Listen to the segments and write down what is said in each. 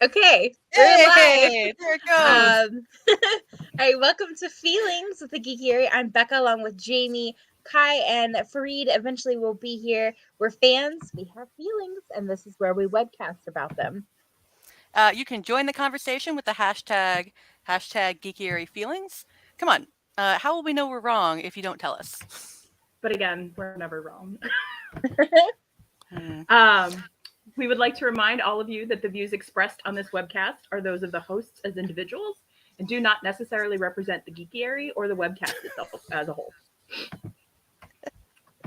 Okay, we're live. There it goes. All right, welcome to Feelings with the Geekiary. I'm Becca along with Jamie, Kai, and Fareed. Eventually we'll be here. We're fans, we have feelings, and this is where we webcast about them. You can join the conversation with the hashtag Geekiary Feelings. Come on, how will we know we're wrong if you don't tell us? But again, we're never wrong. Hmm. We would like to remind all of you that the views expressed on this webcast are those of the hosts as individuals and do not necessarily represent the Geekiary or the webcast itself as a whole.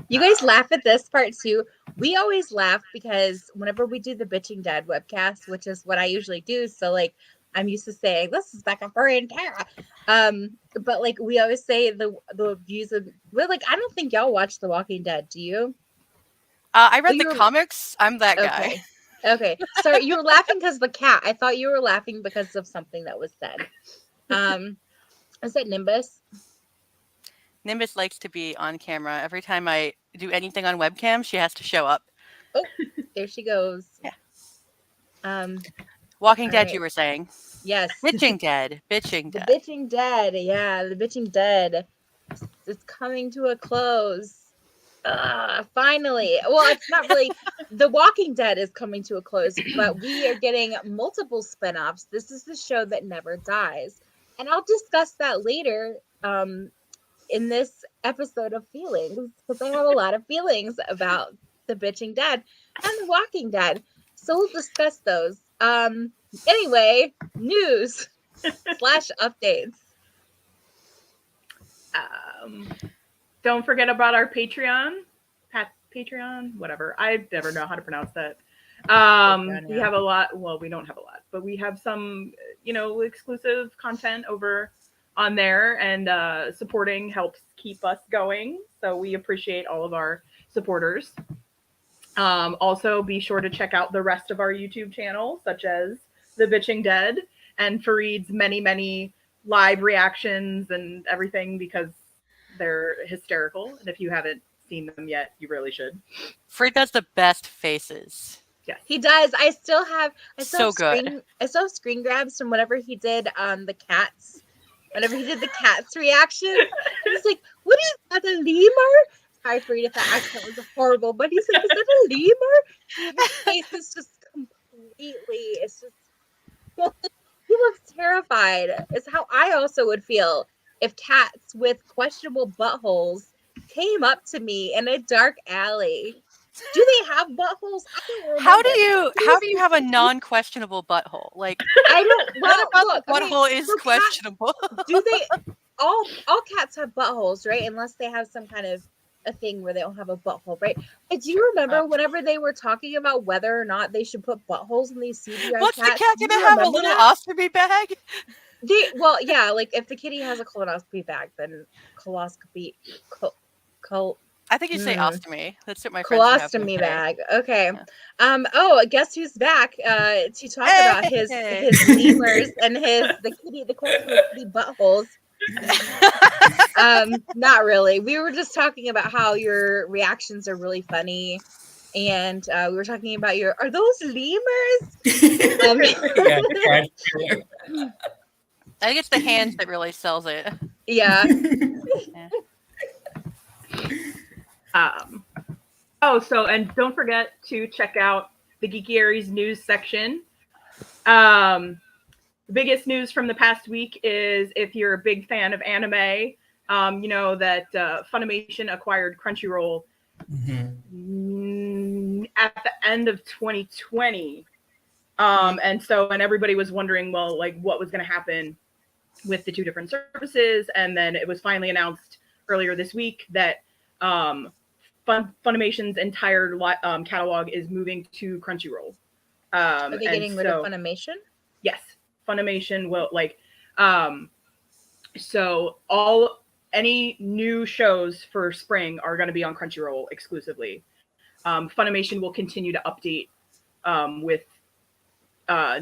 You guys laugh at this part too. We always laugh because whenever we do the Bitching Dad webcast, which is what I usually do, so like I'm used to saying this is Becca, Furry, and Tara. But like we always say the views of I don't think y'all watch The Walking Dead, do you? I read the comics. I'm that guy. Okay. Sorry, you were laughing because the cat. I thought you were laughing because of something that was said. Is it Nimbus? Nimbus likes to be on camera. Every time I do anything on webcam, she has to show up. Oh, there she goes. Yeah. Walking Dead, right. You were saying. Yes. Bitching Dead. Bitching The Dead. Bitching Dead. Yeah, The Bitching Dead. It's coming to a close. Finally. Well, it's not really. The Walking Dead is coming to a close, but we are getting multiple spinoffs. This is the show that never dies. And I'll discuss that later in this episode of Feelings, because I have a lot of feelings about The Bitching Dead and The Walking Dead. So we'll discuss those. Anyway, news / updates. Don't forget about our Patreon. Patreon, whatever. I never know how to pronounce that. We have a lot. Well, we don't have a lot, but we have some, exclusive content over on there, and supporting helps keep us going. So we appreciate all of our supporters. Also, be sure to check out the rest of our YouTube channel, such as The Bitching Dead and Fareed's many live reactions and everything, because they're hysterical. And if you haven't seen them yet, you really should. Fareed does the best faces. Yes, he does. I still have good. I still have screen grabs from whatever he did on the cats. Whenever he did the cats reaction, he's like, "What is that, a lemur?" Sorry, Fareed, if that accent was horrible, but he's like, "Is that a lemur?" His face is just completely. It's just he looks terrified. It's how I also would feel if cats with questionable buttholes came up to me in a dark alley. Do they have buttholes? I don't remember. How do you have a non-questionable butthole? Like, I don't. Well, look, the butthole is questionable. Do they? All cats have buttholes, right? Unless they have some kind of a thing where they don't have a butthole, right? But do you remember whenever they were talking about whether or not they should put buttholes in these CGI What's cats? the cat gonna have, a little ostomy bag? Yeah, like if the kitty has a colonoscopy bag, then coloscopy. I think you say ostomy. That's what my colostomy bag. Okay. Yeah. Oh, guess who's back? To talk about his lemurs and the questionable kitty buttholes. Not really. We were just talking about how your reactions are really funny, and we were talking about are those lemurs? I think it's the hands that really sells it. Yeah. And don't forget to check out the Geekyary's news section. The biggest news from the past week is, if you're a big fan of anime, you know that Funimation acquired Crunchyroll at the end of 2020. And everybody was wondering, well, like, what was going to happen with the two different services. And then it was finally announced earlier this week that Funimation's entire catalog is moving to Crunchyroll. Are they getting rid of Funimation? Yes. Funimation will, any new shows for spring are going to be on Crunchyroll exclusively. Funimation will continue to update with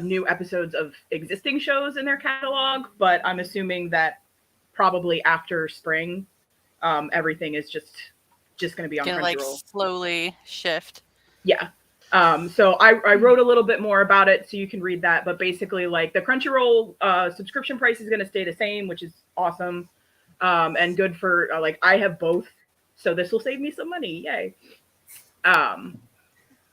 new episodes of existing shows in their catalog, but I'm assuming that probably after spring, everything is just going to be on Crunchyroll. Slowly shift. Yeah. So I wrote a little bit more about it, so you can read that. But basically, like the Crunchyroll subscription price is going to stay the same, which is awesome, and good for like I have both, so this will save me some money. Yay!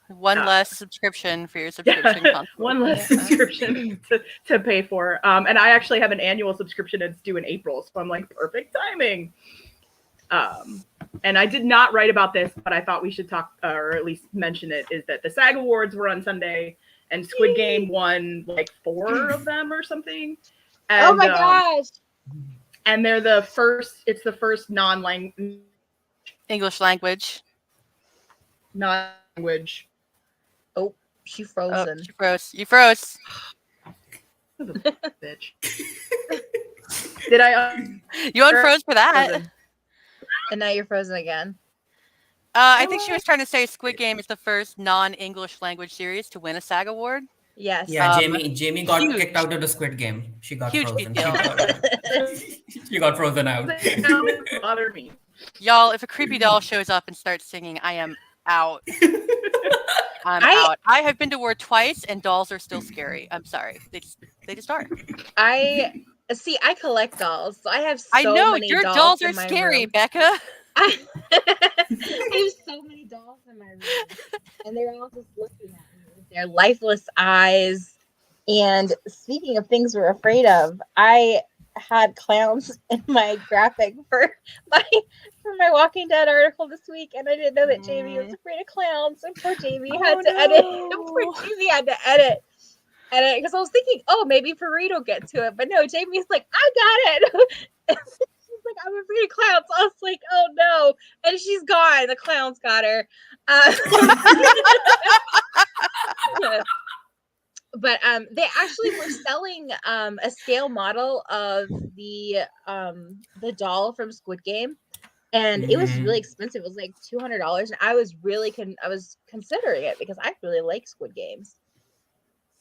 One less subscription for your subscription. Yeah, one less subscription to pay for. And I actually have an annual subscription that's due in April, so I'm like, perfect timing. And I did not write about this, but I thought we should talk, or at least mention it, is that the SAG Awards were on Sunday, and Squid Game won like 4 of them or something. And, oh my gosh! And they're the first, it's the first non-language. English language. Non-language. Oh, she frozen. Oh, she froze. You froze. Bitch. Did I? You unfroze for that. Frozen. And now you're frozen again. I think she was trying to say Squid Game is the first non-English language series to win a SAG award. Yes. Yeah, Jamie got kicked out of the Squid Game. She got frozen. She got frozen out. Bother me. Y'all, if a creepy doll shows up and starts singing, I am out. I'm out. I have been to war twice, and dolls are still scary. I'm sorry. They just are. I collect dolls. So I have so I know many your dolls are in my scary, room. Becca. I have so many dolls in my room, and they're all just looking at me with their lifeless eyes. And speaking of things we're afraid of, I had clowns in my graphic for my Walking Dead article this week, and I didn't know that Jamie was afraid of clowns, and poor Jamie had to edit. Poor Jamie had to edit because I was thinking, oh, maybe Fareed will get to it, but no, Jamie's like, I got it. She's like, I'm afraid of clowns. I was like, oh no, and she's gone. The clowns got her. But they actually were selling a scale model of the doll from Squid Game, and it was really expensive. It was like $200, and I was considering it because I really like Squid Games.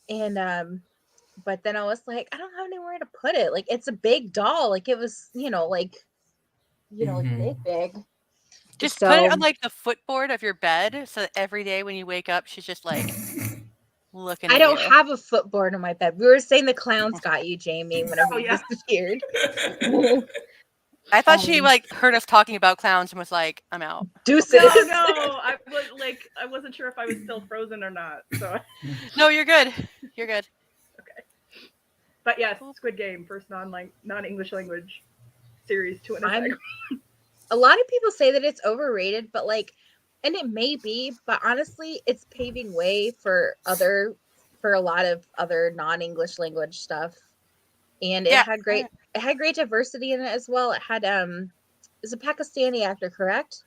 And but then I was like, I don't have anywhere to put it. Like, it's a big doll. Like, it was, like big. Just put it on like the footboard of your bed, so that every day when you wake up, she's just like looking at you. I don't have a footboard on my bed. We were saying the clowns got you, Jamie, whenever you disappeared. I thought she like heard us talking about clowns and was like, I'm out. Deuces. No, I wasn't sure if I was still frozen or not. So no, you're good. You're good. Okay. But yes, Squid Game, first non-English language series to an SAG. A lot of people say that it's overrated, but and it may be, but honestly, it's paving way for a lot of other non-English language stuff. And it had great diversity in it as well. It had is a Pakistani actor, correct?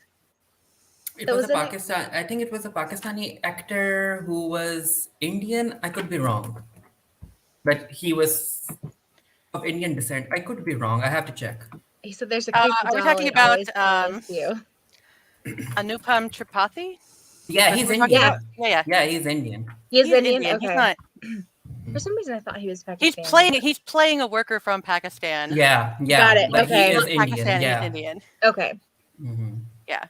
It was a Pakistan. I think it was a Pakistani actor who was Indian. I could be wrong, but he was of Indian descent. I could be wrong. I have to check. He said there's a creepy doll. Are we talking about Anupam Tripathi? Yeah, he's Indian. Yeah, he's Indian. He's Indian. Okay. He's not. For some reason, I thought he was Pakistani. He's playing a worker from Pakistan. Yeah. Got it. Okay. He is Indian. Indian. He's Indian. Okay. Mm-hmm. Yeah.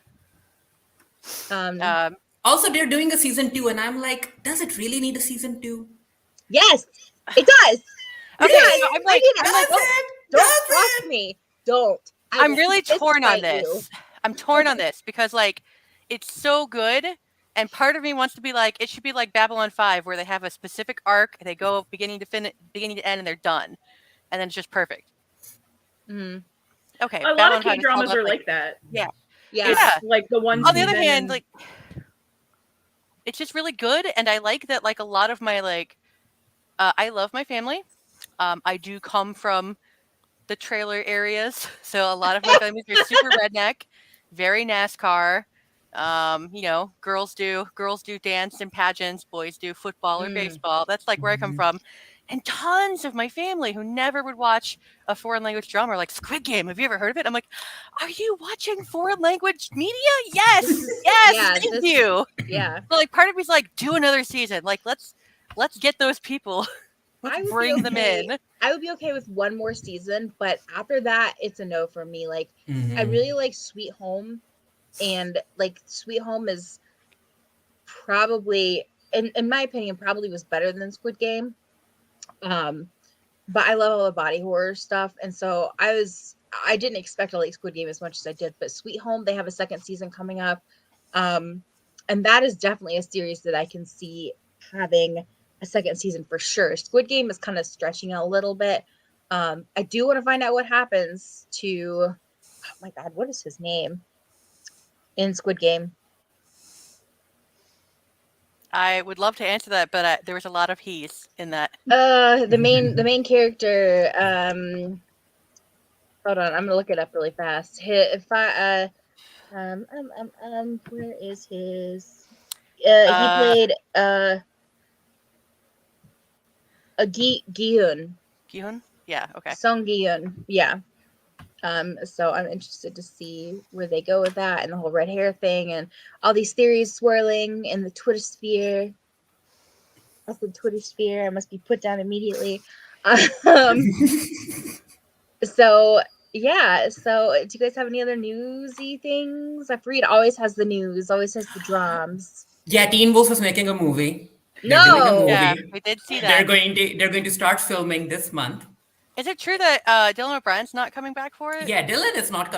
Also, they're doing a season 2, and I'm like, does it really need a season 2? Yes, it does. Okay, it does. I'm like, don't trust me. Don't. I'm really torn on this. I'm torn on this because it's so good. And part of me wants to be like, it should be like Babylon 5, where they have a specific arc, they go beginning to end, and they're done, and then it's just perfect. Mm-hmm. Okay, a lot of K-dramas are like that. Yeah. Like the one. On the other hand, it's just really good, and I like that. A lot of my I love my family. I do come from the trailer areas, so a lot of my families are super redneck, very NASCAR. Girls do dance and pageants, boys do football or baseball. That's where I come from. And tons of my family who never would watch a foreign language drama are like, Squid Game, have you ever heard of it? I'm like, are you watching foreign language media? Yes, thank you. Yeah. So part of me's like, do another season. Let's get those people. Let's bring them in. I would be okay with one more season, but after that, it's a no for me. I really like Sweet Home. And Sweet Home is probably, in my opinion, probably was better than Squid Game. But I love all the body horror stuff, and so I didn't expect to like Squid Game as much as I did. But Sweet Home, they have a second season coming up, and that is definitely a series that I can see having a second season for sure. Squid Game is kind of stretching out a little bit. I do want to find out what happens to, oh my god, what is his name in Squid Game? I would love to answer that, but there was a lot of he's in that. The main character. Hold on, I'm gonna look it up really fast. Where is his? He played Gi-hun. Gi-hun? Yeah, okay. Song Gi-hun, yeah. So I'm interested to see where they go with that and the whole red hair thing and all these theories swirling in the Twitter sphere. I said Twitter sphere. I must be put down immediately. So yeah. So do you guys have any other newsy things? Fareed always has the news. Always has the drums. Yeah, Teen Wolf is making a movie. They're No. doing a movie. Yeah, we did see that. They're going to start filming this month. Is it true that Dylan O'Brien's not coming back for it? Yeah, Dylan's not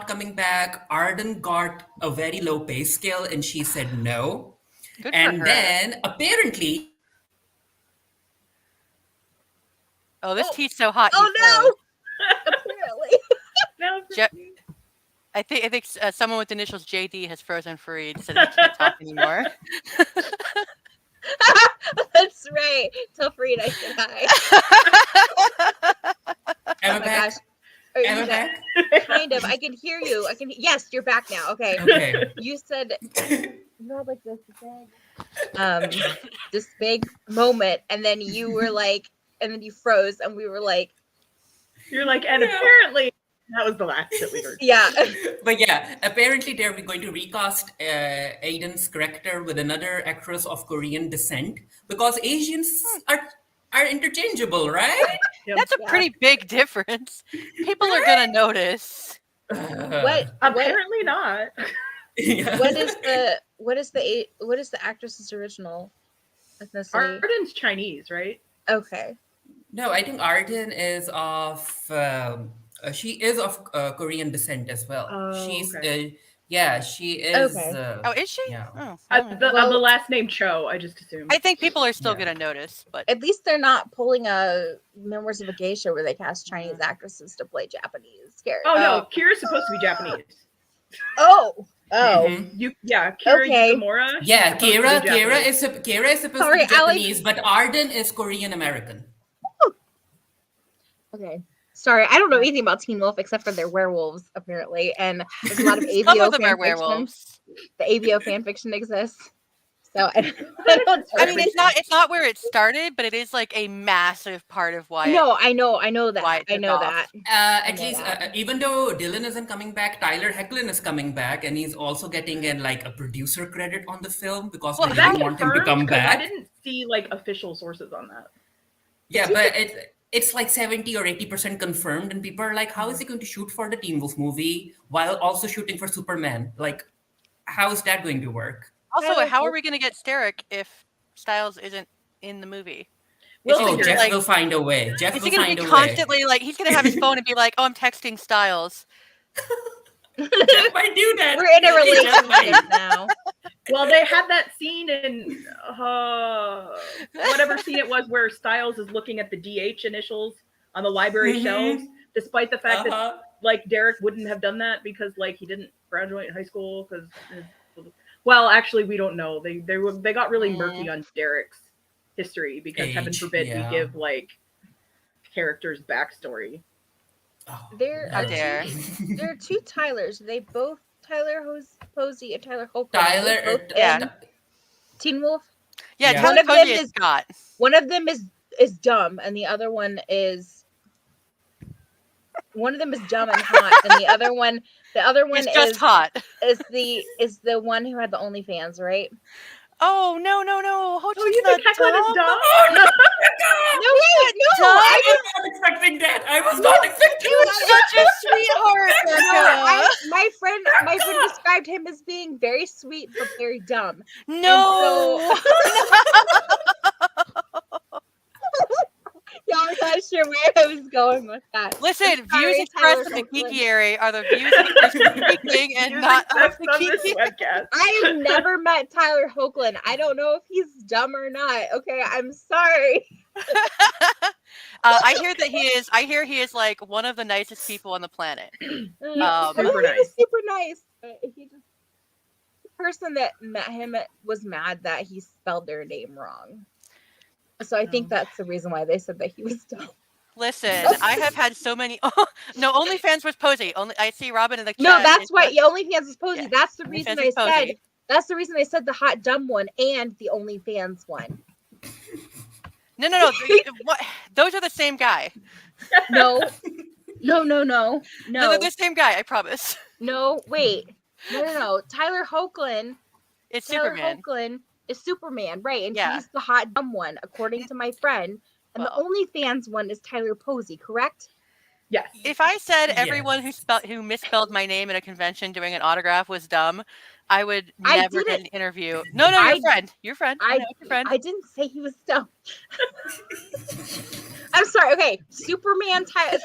coming back. Arden got a very low pay scale and she said no. Good and for her. Then apparently, oh, this tea's so hot. Oh no! Apparently. I think someone with initials JD has frozen Fareed, so he can't talk anymore. That's right. Tell Fareed I said hi. Am I back? Am I back? Kind of. I can hear you. Yes, you're back now. Okay. Okay. You said like this big moment, and then you were like, and then you froze, and we were like, you're like, and apparently that was the last that we heard. Yeah. But yeah, apparently they're going to recast Aiden's character with another actress of Korean descent because Asians are interchangeable, right? That's a pretty big difference. People are gonna notice. What? Apparently not. Yeah. What is the actress's original ethnicity? Arden's Chinese, right? Okay. No, I think Arden is of she is of Korean descent as well. Oh, She's okay. she is. Okay. Oh, is she? Yeah. Oh, The last name Cho, I just assumed. I think people are still gonna notice, but At least they're not pulling a Memoirs of a Geisha where they cast Chinese actresses to play Japanese characters. Oh no, Kira's supposed to be Japanese. Oh. Mhm. Kira Okay. Yukimura. Yeah, Kira Japanese. is supposed Sorry, to be Japanese, but Arden is Korean American. Okay. Sorry, I don't know anything about Teen Wolf except for they're werewolves, apparently. And there's a lot of some AVO of them are fan fiction. werewolves. The AVO fan fiction exists. So I don't I mean, it's not where it started, but it is like a massive part of why. No, I know that. why it I took know off. that. At least, even though Dylan isn't coming back, Tyler Hoechlin is coming back, and he's also getting a producer credit on the film because Well, they that didn't want him to come confirmed? 'Cause back. I didn't see like official sources on that. Yeah, but it's like 70 or 80% confirmed, and people are like, how is he going to shoot for the Teen Wolf movie while also shooting for Superman? Like, how is that going to work? Also, how are we going to get Steric if Styles isn't in the movie? Jeff will find a way. Jeff Is will he going find to a be way. constantly like he's going to have his phone and be like, "Oh, I'm texting Styles." Jeff might do that. We're in a Jeff might. relationship now. Well, they had that scene in whatever scene it was where Styles is looking at the DH initials on the library shelves, despite the fact that like Derek wouldn't have done that because like he didn't graduate high school because. Well, actually, we don't know. They got really murky on Derek's history because heaven forbid we give like characters backstory. Oh, There are two Tylers. They both Tyler Posey and Tyler Hoechlin. Teen Wolf. Yeah, One Tyler of them Posey is is Scott. One of them is dumb, and the other one is. One of them is dumb and hot, and the other one is just hot. Is the one who had the OnlyFans, right? Oh no! You think Hecklin is dumb? Oh no! No, wait, no! I was not expecting that. I was not expecting He was such a sweetheart. No, my friend described him as being very sweet but very dumb. No. Y'all are not sure where I was going with that. Listen, Sorry, views expressed in the Geekiary are the views of the person speaking and Views not of expressed the on this Geekiary. webcast. I have never met Tyler Hoechlin. I don't know if he's dumb or not. Okay, I'm sorry. I hear that he is. I hear he is like one of the nicest people on the planet. Super He was nice. super nice. But he just the person that met him was mad that he spelled their name wrong. So I think that's the reason why they said that he was dumb. Listen, I have had so many. No, OnlyFans was Posey. I see Robin in the chat. No, that's why OnlyFans was Posey. Yeah, That's the reason OnlyFans I was said. Posey. That's the reason I said the hot dumb one and the OnlyFans one. No. What? Those are the same guy. No, no. No, they're the same guy. I promise. No, wait. No. Tyler Hoechlin. It's Tyler Superman. Hoechlin is Superman, right? And Yeah. he's the hot dumb one, according to my friend. And Well. the OnlyFans one is Tyler Posey, correct? Yes. If I said Yes. everyone who misspelled my name at a convention doing an autograph was dumb, I would never get an interview. No, your friend. Your friend. I know it's your friend. I didn't say he was dumb. I'm sorry. Okay, Superman Tyler.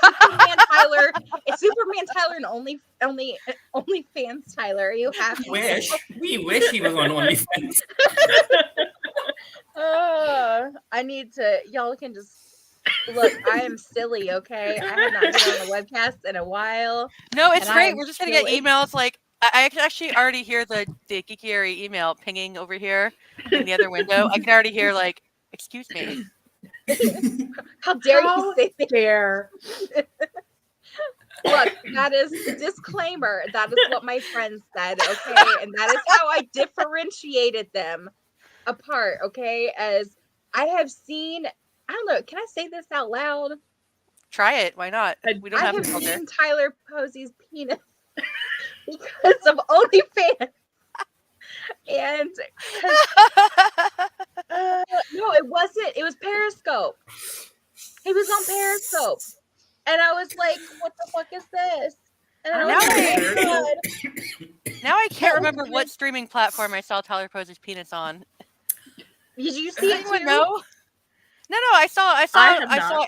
It's Superman Tyler and OnlyFans Tyler. Are you happy? We wish he was on OnlyFans. I need to. Y'all can just look. I am silly. Okay, I have not been on a webcast in a while. No, it's and great. We're just gonna get emails like. I can actually already hear the Geekiary email pinging over here in the other window. I can already hear like, "Excuse me." How dare you say that? Dare. Look, that is the disclaimer. That is what my friend said, okay? And that is how I differentiated them apart, okay? As I have seen, I don't know, can I say this out loud? Try it. Why not? We don't have I to have filter. seen Tyler Posey's penis because of OnlyFans. And no, it wasn't. It was Periscope. He was on Periscope. And I was like, what the fuck is this? And I was like, oh my God. Now I can't remember what streaming platform I saw Tyler Posey's penis on. Did you see it too? No. I saw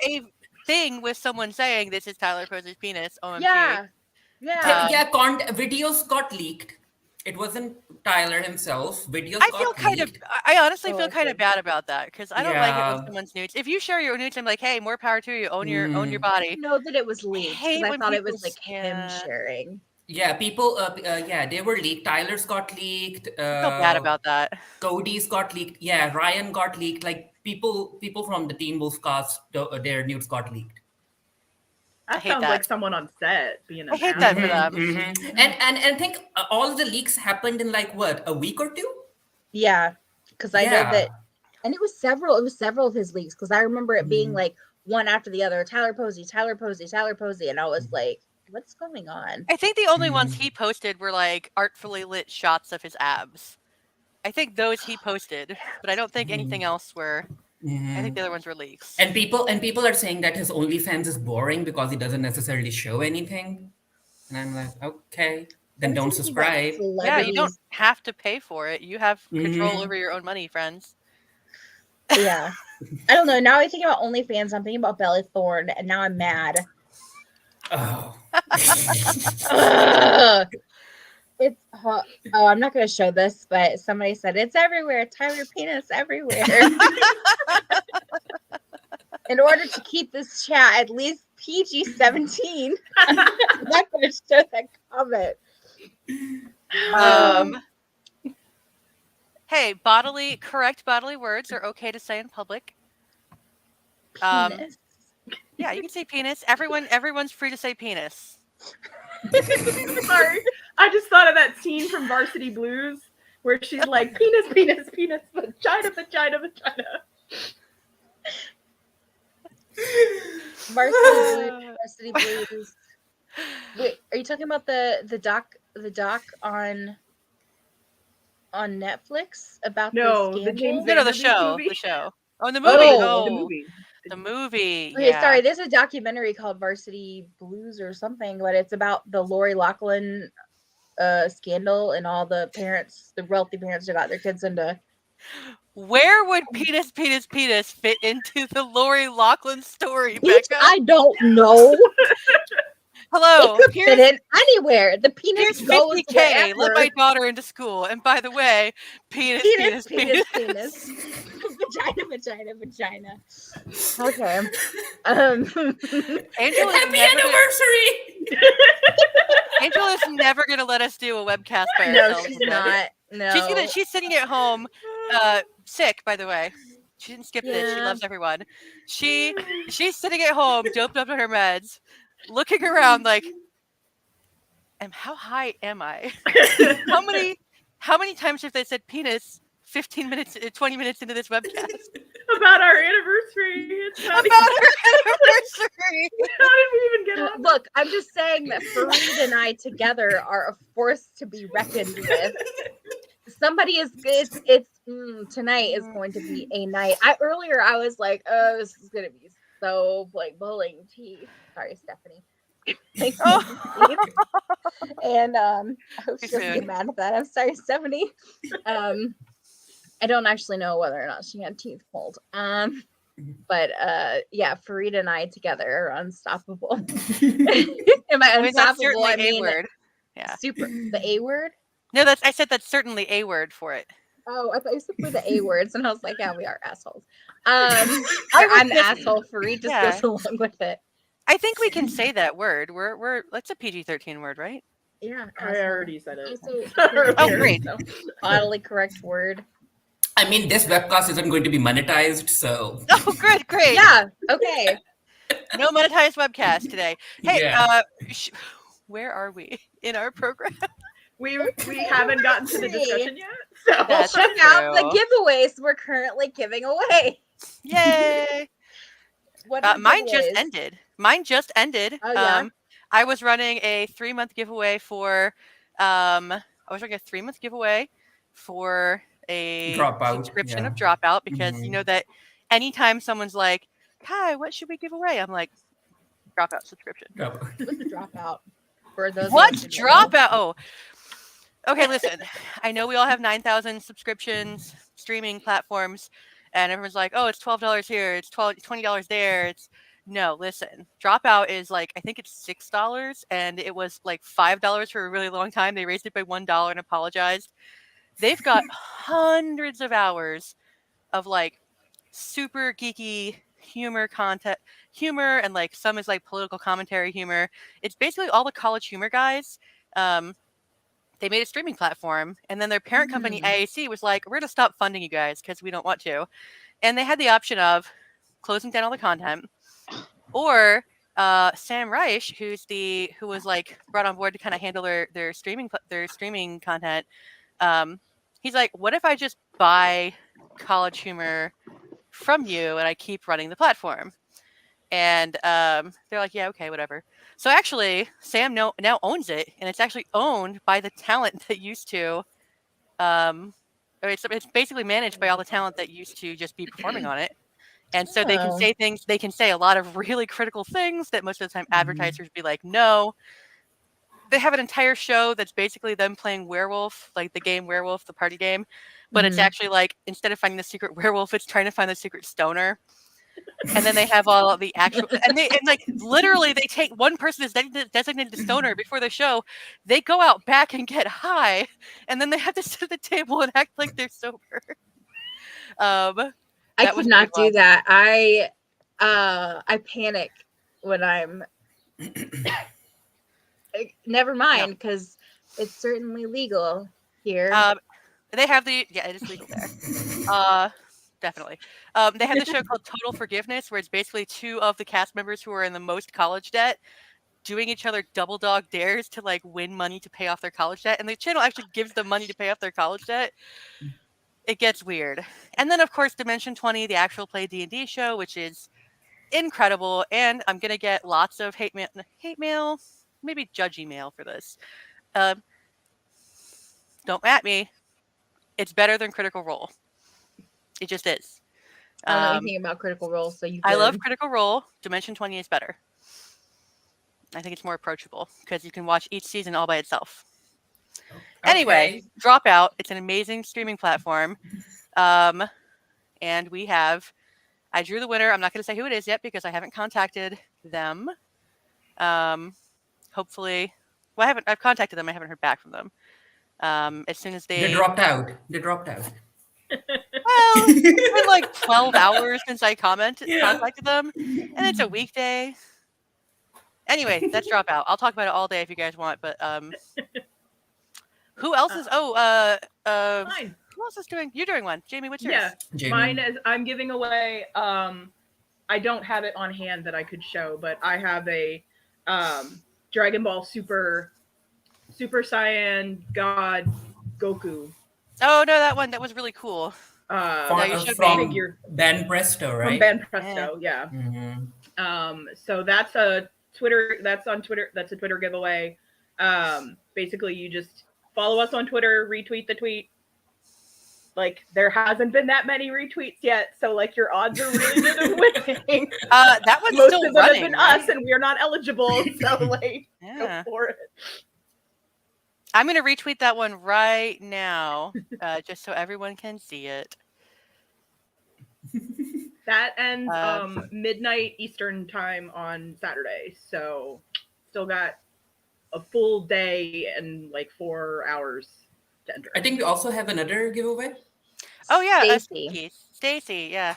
a thing with someone saying this is Tyler Posey's penis. OMG. Yeah. Videos got leaked. It wasn't Tyler himself. Videos got leaked. I honestly feel kind of bad about that because I don't like it when someone's nudes. If you share your nudes, I'm like, hey, more power to you. Own your body. Know that it was leaked because I thought it was like him sharing. Yeah, people. They were leaked. Tyler's got leaked. I feel bad about that. Cody's got leaked. Yeah, Ryan got leaked. Like people from the Teen Wolf cast, their nudes got leaked. That sounds like someone on set being. I hate that for them. And I think all of the leaks happened in like what, a week or two? Yeah, because I know that, and it was several of his leaks because I remember it being like one after the other. Tyler Posey, and I was like, what's going on? I think the only ones he posted were like artfully lit shots of his abs. I think those he posted, but I don't think anything else were. I think the other ones were leaks. And people are saying that his OnlyFans is boring because he doesn't necessarily show anything. And I'm like, okay, then don't subscribe. Yeah, you don't have to pay for it. You have control over your own money, friends. Yeah. I don't know. Now I think about OnlyFans, I'm thinking about Bella Thorne, and now I'm mad. Oh. I'm not going to show this, but somebody said it's everywhere. Tyler penis everywhere. In order to keep this chat at least PG-17, I'm not going to show that comment. Hey, correct bodily words are okay to say in public. Penis. Yeah, you can say penis. Everyone's free to say penis. Sorry, I just thought of that scene from Varsity Blues where she's like, penis, vagina. Varsity Blues. Wait, are you talking about the doc on Netflix about the James the show. Movie? The show. Oh, the movie. The movie. The movie. Okay, sorry. There's a documentary called Varsity Blues or something, but it's about the Lori Loughlin scandal and all the wealthy parents who got their kids into. Where would penis fit into the Lori Loughlin story, Peach, Becca? I don't know. Hello. It could fit in anywhere. The penis Here's goes 50K. wherever. Let my daughter into school. And by the way, penis. Vagina. Okay. Angel is Happy anniversary! Angel is never gonna let us do a webcast by No, ourselves. she's not. No. She's sitting at home, sick, by the way. She didn't skip this. She Yeah. loves everyone. She's sitting at home, doped up to her meds, looking around like, how high am I? How many times have they said penis 20 minutes into this webcast? About our anniversary. It's not About our anniversary. How did we even get on? Look, I'm just saying that Fareed and I together are a force to be reckoned with. Somebody is tonight is going to be a night. Earlier I was like, oh, this is gonna be so like bowling teeth. Sorry, Stephanie. And I hope she doesn't get mad at that. I'm sorry, Stephanie. I don't actually know whether or not she had teeth pulled. But yeah, Fareed and I together are unstoppable. Am I unstoppable? I mean, A-word. Yeah. Super. The A word? No, I said that's certainly a word for it. Oh, I thought you said for the A words, and I was like, yeah, we are assholes. I'm the asshole. Fareed just goes along with it. I think we can say that word. That's a PG-13 word, right? Yeah, I already said it. Oh, great. So, audibly correct word. I mean, this webcast isn't going to be monetized, so. Oh, great. Yeah. Okay. No monetized webcast today. Hey, Yeah. where are we in our program? We haven't gotten to the discussion yet. So That's check out the giveaways we're currently giving away. Yay! Mine just ended. Oh yeah. I was running a 3-month giveaway for a subscription of Dropout because you know that anytime someone's like, "Hi, what should we give away?" I'm like, Dropout subscription. What's the Dropout? For those What's Dropout? Oh. Okay, listen. I know we all have 9,000 subscriptions, streaming platforms, and everyone's like, "Oh, it's $12 here, it's $20 there." No, listen. Dropout is like, I think it's $6, and it was like $5 for a really long time. They raised it by $1 and apologized. They've got hundreds of hours of like super geeky humor content, and like some is like political commentary humor. It's basically all the College Humor guys. They made a streaming platform, and then their parent company IAC was like, "We're going to stop funding you guys because we don't want to." And they had the option of closing down all the content, or Sam Reich, who was like brought on board to kind of handle their streaming content. He's like, "What if I just buy College Humor from you and I keep running the platform?" And they're like, "Yeah, okay, whatever." So actually, Sam now owns it, and it's actually owned by the talent that used to. It's basically managed by all the talent that used to just be performing on it, and so they can say things. They can say a lot of really critical things that most of the time advertisers be like, "No." They have an entire show that's basically them playing werewolf, like the game Werewolf, the party game, but it's actually like instead of finding the secret werewolf, it's trying to find the secret stoner. And then they have all of the actual, and like literally they take one person is designated the stoner before the show. They go out back and get high, and then they have to sit at the table and act like they're sober. I could not do that. I panic when I'm. Never mind, because it's certainly legal here. They have it is legal there. Definitely. They have the show called Total Forgiveness, where it's basically two of the cast members who are in the most college debt doing each other double dog dares to like win money to pay off their college debt. And the channel actually gives them money to pay off their college debt. It gets weird. And then, of course, Dimension 20, the actual play D&D show, which is incredible. And I'm going to get lots of hate mail, maybe judgy mail for this. Don't at me. It's better than Critical Role. It just is. I don't know anything about Critical Role, so you. I love Critical Role. Dimension 20 is better. I think it's more approachable because you can watch each season all by itself. Anyway, Okay. Dropout. It's an amazing streaming platform. And we have, I drew the winner. I'm not going to say who it is yet because I haven't contacted them. Hopefully, well, I've contacted them. I haven't heard back from them. As soon as They dropped out. They dropped out. well, it's been like 12 hours since I contacted them, and it's a weekday. Anyway, that's Dropout. I'll talk about it all day if you guys want, but who else is? Mine. Who else is doing? You're doing one, Jamie. What's yours? Yeah, Jamie. mine is. I'm giving away. I don't have it on hand that I could show, but I have a Dragon Ball Super Saiyan God Goku. Oh no, that one that was really cool. You showed From me. Figure Ben Presto, right? from Ben Presto, yeah. Mhm. So that's a Twitter. That's on Twitter. That's a Twitter giveaway. Basically, you just follow us on Twitter, retweet the tweet. Like, there hasn't been that many retweets yet, so like your odds are really good of winning. That one's Most still of them running, have been right? us, and we're not eligible. So like, Yeah. go for it. I'm gonna retweet that one right now, just so everyone can see it. That ends midnight Eastern time on Saturday, so still got a full day and like 4 hours to enter. I think we also have another giveaway. Oh yeah, Stacy. Stacy, yeah.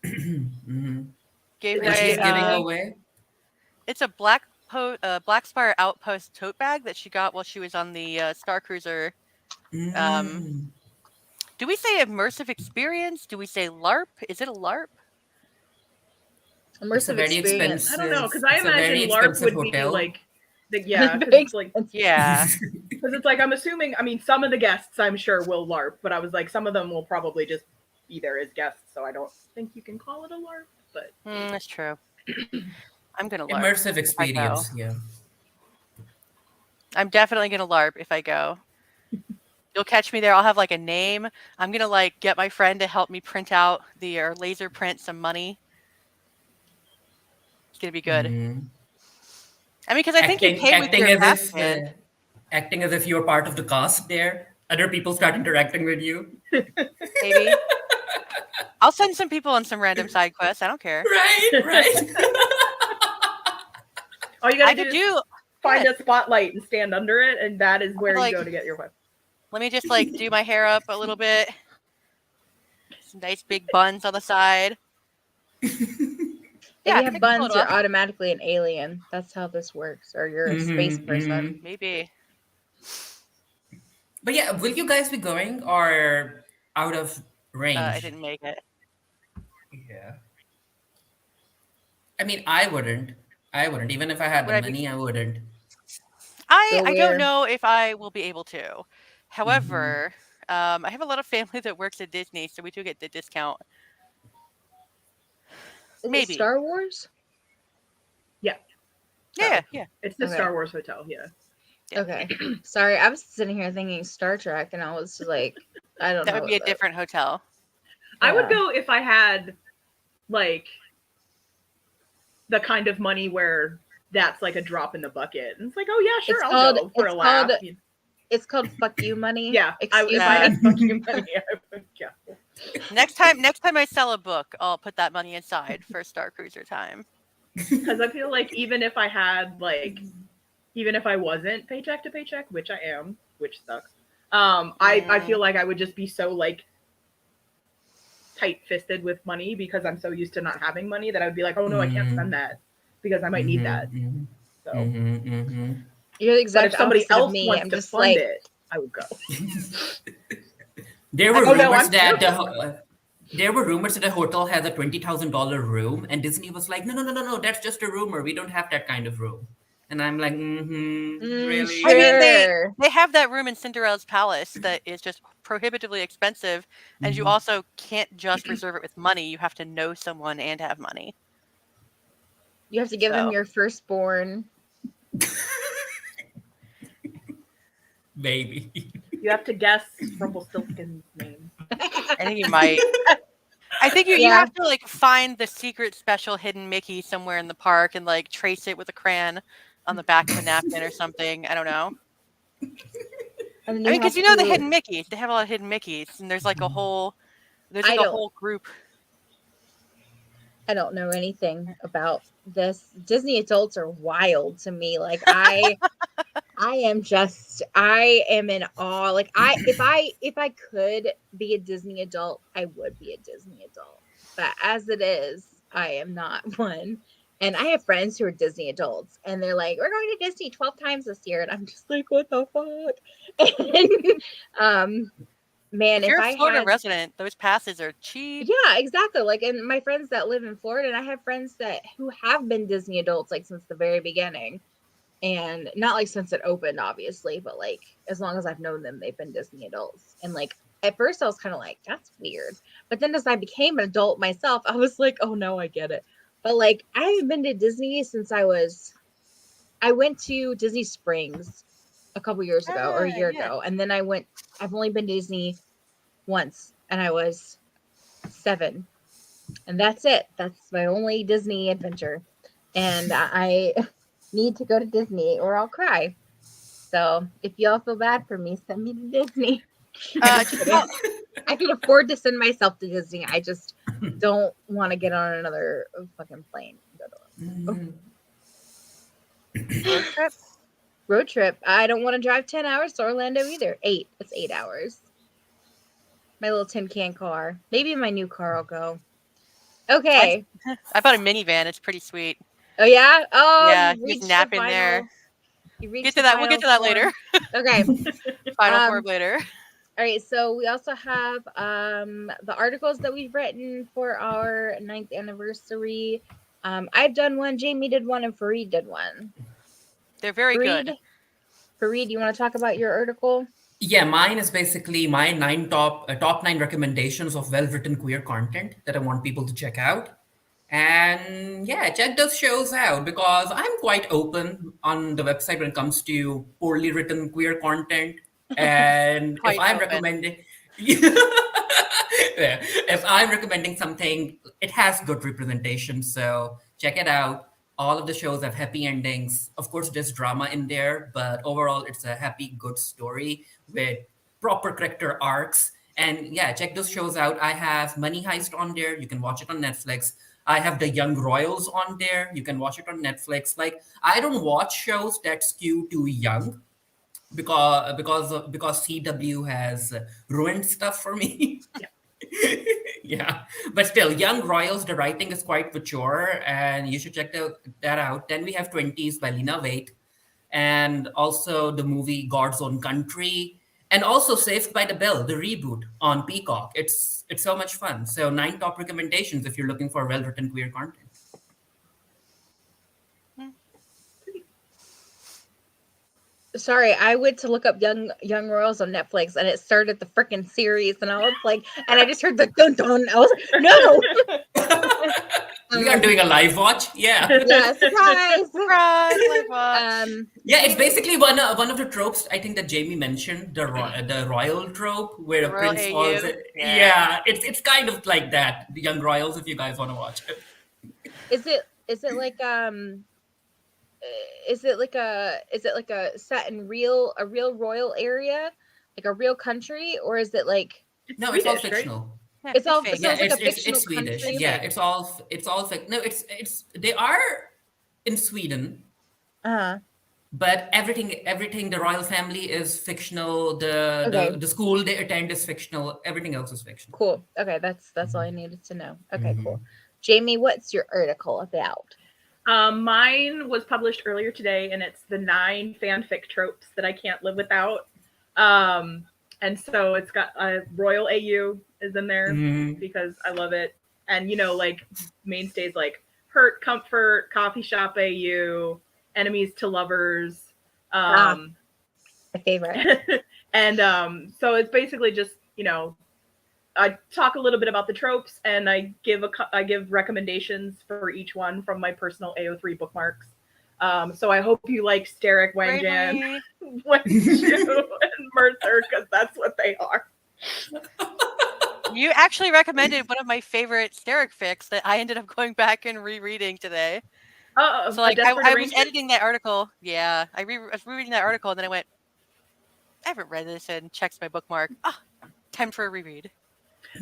Mhm. Gave Is that And away. she's giving away. It's a Black Spire Outpost tote bag that she got while she was on the Star Cruiser. Mm. Do we say immersive experience? Do we say LARP? Is it a LARP? It's a Immersive very experience. expensive. I don't know, because I it's a very imagine LARP expensive would hotel. be like, yeah, Big because like, Yeah. because it's like I'm assuming. I mean, some of the guests I'm sure will LARP, but I was like, some of them will probably just be there as guests, so I don't think you can call it a LARP. But That's true. I'm gonna LARP. Immersive experience. Yeah. I'm definitely gonna LARP if I go. You'll catch me there. I'll have like a name. I'm gonna like get my friend to help me print out or laser print some money. It's gonna be good. Mhm. I mean, because I think you pay with your password. Acting as if you're part of the cast there. Other people start interacting with you. Maybe. I'll send some people on some random side quests. I don't care. Right. all you I gotta could do is find a spotlight and stand under it, and that is where you go to get your weapon. Let me just like do my hair up a little bit. Some nice big buns on the side. If Yeah, you have buns, you're automatically an alien. That's how this works. Or you're a space person. Maybe. But yeah, will you guys be going or out of range? I didn't make it. Yeah. I mean, I wouldn't. Even if I had the money, I wouldn't. I don't know if I will be able to. However, I have a lot of family that works at Disney, so we do get the discount. Maybe Star Wars. Yeah. Yeah. It's the Star Wars hotel. Yeah. Okay. Sorry, I was sitting here thinking Star Trek, and I was like, I don't know. That would be a different hotel. I would go if I had like the kind of money where that's like a drop in the bucket. And it's like, oh yeah, sure, I'll go for a laugh. It's called fuck you money. Yeah. If I had fuck you money, I would go. Next time I sell a book, I'll put that money aside for Star Cruiser time. Because I feel like even if I wasn't paycheck to paycheck, which I am, which sucks, I feel like I would just be so like tight-fisted with money because I'm so used to not having money that I would be like, oh no, I can't spend that because I might need that. So you're the exact if somebody opposite else of me. wants I'm to just fund like it, I would go. There were rumors that the hotel has a $20,000 room, and Disney was like, no, that's just a rumor. We don't have that kind of room. And I'm like, really? Sure. I mean, they have that room in Cinderella's palace that is just prohibitively expensive, and you also can't just reserve it with money. You have to know someone and have money. You have to give them your firstborn. Maybe. You have to guess Rumpelstiltskin's name. I think you might. I think you have to like find the secret special hidden Mickey somewhere in the park and like trace it with a crayon on the back of a napkin or something. I don't know. And then I mean, have because you know the to- hidden Mickeys. They have a lot of hidden Mickeys, and there's like a whole group. I don't know anything about this. Disney adults are wild to me. Like I am in awe. Like if I could be a Disney adult, I would be a Disney adult. But as it is, I am not one. And I have friends who are Disney adults, and they're like, "We're going to Disney 12 times this year," and I'm just like, "What the fuck?" And man, If you're if a I Florida had resident, those passes are cheap. yeah, exactly. Like, and my friends that live in Florida, and I have friends who have been Disney adults like since the very beginning, and not like since it opened, obviously, but like as long as I've known them, they've been Disney adults. And like at first, I was kind of like, that's weird, but then as I became an adult myself, I was like, oh no, I get it. But like I haven't been to Disney since I went to Disney Springs a couple years ago or a year ago, and then I've only been to Disney once, and I was 7, and that's it. That's my only Disney adventure, and I need to go to Disney or I'll cry. So if y'all feel bad for me, send me to Disney. I can afford to send myself to Disney. I just don't want to get on another fucking plane. Road trip. Road trip. I don't want to drive 10 hours to Orlando either. 8. It's 8 hours. My little tin can car. Maybe my new car will go. Okay. I bought a minivan. It's pretty sweet. Oh yeah. Oh yeah, you just nap in there. You We'll get to that later. Okay. Final form later. All right, so we also have the articles that we've written for our 9th anniversary. I've done one, Jamie did one, and Fareed did one. They're very good. Fareed, you want to talk about your article? Yeah, mine is basically my top 9 recommendations of well-written queer content that I want people to check out. And yeah, check those shows out because I'm quite open on the website when it comes to poorly written queer content. And if I'm recommending, if I'm recommending something, it has good representation. So check it out. All of the shows have happy endings. Of course, there's drama in there, but overall, it's a happy, good story with proper character arcs. And yeah, check those shows out. I have Money Heist on there. You can watch it on Netflix. I have The Young Royals on there. You can watch it on Netflix. Like, I don't watch shows that skew too young because CW has ruined stuff for me. Yeah, but still, Young Royals, the writing is quite mature, and you should check that out. Then we have 20s by Lena Waithe, and also the movie God's Own Country, and also Saved by the Bell, the reboot on Peacock. It's so much fun. So 9 top recommendations if you're looking for well-written queer content. Sorry, I went to look up Young Royals on Netflix, and it started the freaking series, and I was like, and I just heard the dun dun. I was like, no. We are doing a live watch. Yeah. Yeah, surprise. Live watch. Yeah, it's basically one of the tropes I think that Jamie mentioned, the royal trope where a prince falls. Yeah, it's kind of like that. The Young Royals, if you guys want to watch it. Is it like a set in a real royal area, like a real country, or is it like no, it's all fictional. Right? It's all fake. yeah, it's Swedish. country. Yeah, it's all fake. No, it's they are in Sweden. But everything the royal family is fictional. The school they attend is fictional. Everything else is fictional. Cool. Okay, that's all I needed to know. Okay, cool. Jamie, what's your article about? Mine was published earlier today, and it's the 9 fanfic tropes that I can't live without. And so it's got Royal AU is in there because I love it. And, like mainstays like Hurt, Comfort, Coffee Shop AU, Enemies to Lovers. My favorite. And so it's basically just, I talk a little bit about the tropes, and I give recommendations for each one from my personal AO3 bookmarks. So I hope you like Steric, Wangjan, Wenshu, and Mercer, because that's what they are. You actually recommended one of my favorite Steric fics that I ended up going back and rereading today. So like I was editing that article. Yeah, I was rereading that article, and then I went, I haven't read this and checks my bookmark. Time for a reread.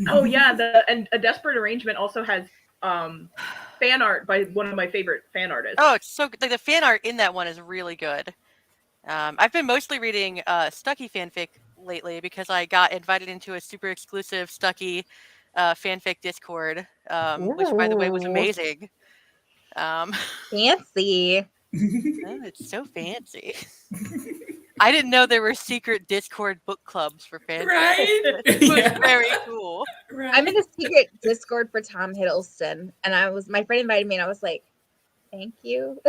Oh yeah, and A Desperate Arrangement also has fan art by one of my favorite fan artists. Oh, it's so good. Like the fan art in that one is really good. I've been mostly reading Stucky fanfic lately because I got invited into a super exclusive Stucky fanfic Discord, which by the way was Ooh. amazing. Fancy. Oh, it's so fancy. I didn't know there were secret Discord book clubs for fanfic. Right? It was Yeah. very cool. Right. I'm in a secret Discord for Tom Hiddleston, and my friend invited me, and I was like, "Thank you."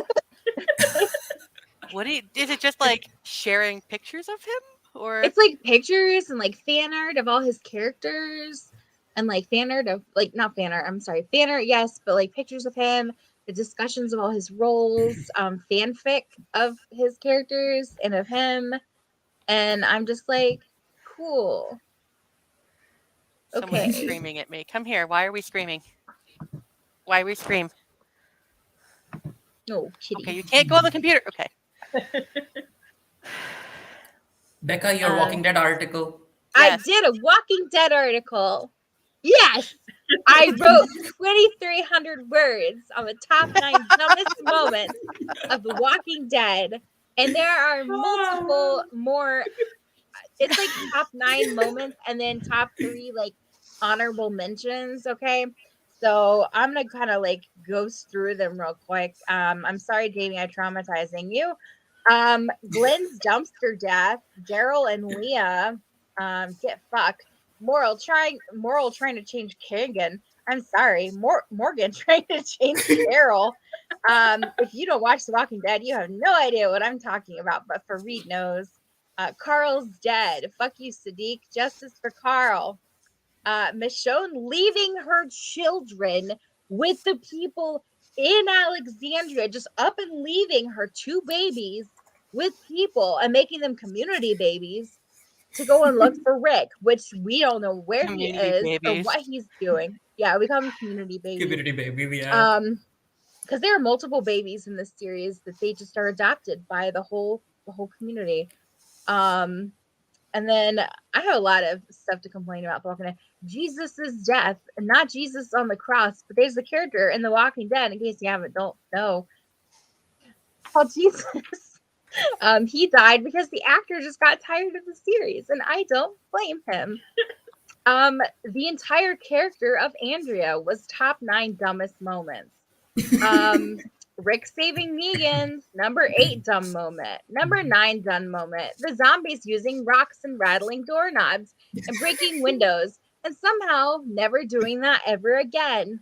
Is it just like sharing pictures of him, or It's like pictures and like fan art of all his characters, and like fan art of like not fan art. I'm sorry, fan art, yes, but like pictures of him, the discussions of all his roles, fanfic of his characters and of him, and I'm just like, cool. someone's Okay. screaming at me? Come here. Why are we screaming? Why we scream? Oh, kitty. Okay, you can't go on the computer. Okay. Becca, your Walking Dead article. Yes. I did a Walking Dead article. Yes. I wrote 2,300 words on the top 9 dumbest moments of The Walking Dead. And there are multiple more. It's like top 9 moments and then top 3 like honorable mentions. Okay. So I'm going to kind of like go through them real quick. I'm sorry, Jamie, I'm traumatizing you. Glenn's dumpster death, Daryl and Leah get fucked. Moral trying to change Kagan. I'm sorry, Morgan trying to change Daryl. If you don't watch The Walking Dead, you have no idea what I'm talking about. But for Reed knows, Carl's dead. Fuck you, Sadiq. Justice for Carl. Michonne leaving her children with the people in Alexandria, just up and leaving her 2 babies with people and making them community babies to go and look for Rick, which we don't know where Community he is babies. or what he's doing. Yeah, we call them community babies. Community baby, yeah. Because there are multiple babies in this series that they just are adopted by the whole community. And then I have a lot of stuff to complain about. Jesus' death, and not Jesus on the cross, but there's a character in The Walking Dead, in case you don't know, called Jesus. He died because the actor just got tired of the series, and I don't blame him. The entire character of Andrea was top 9 dumbest moments. Rick saving Negan's number 8 dumb moment. Number 9 dumb moment. The zombies using rocks and rattling doorknobs and breaking windows, and somehow never doing that ever again.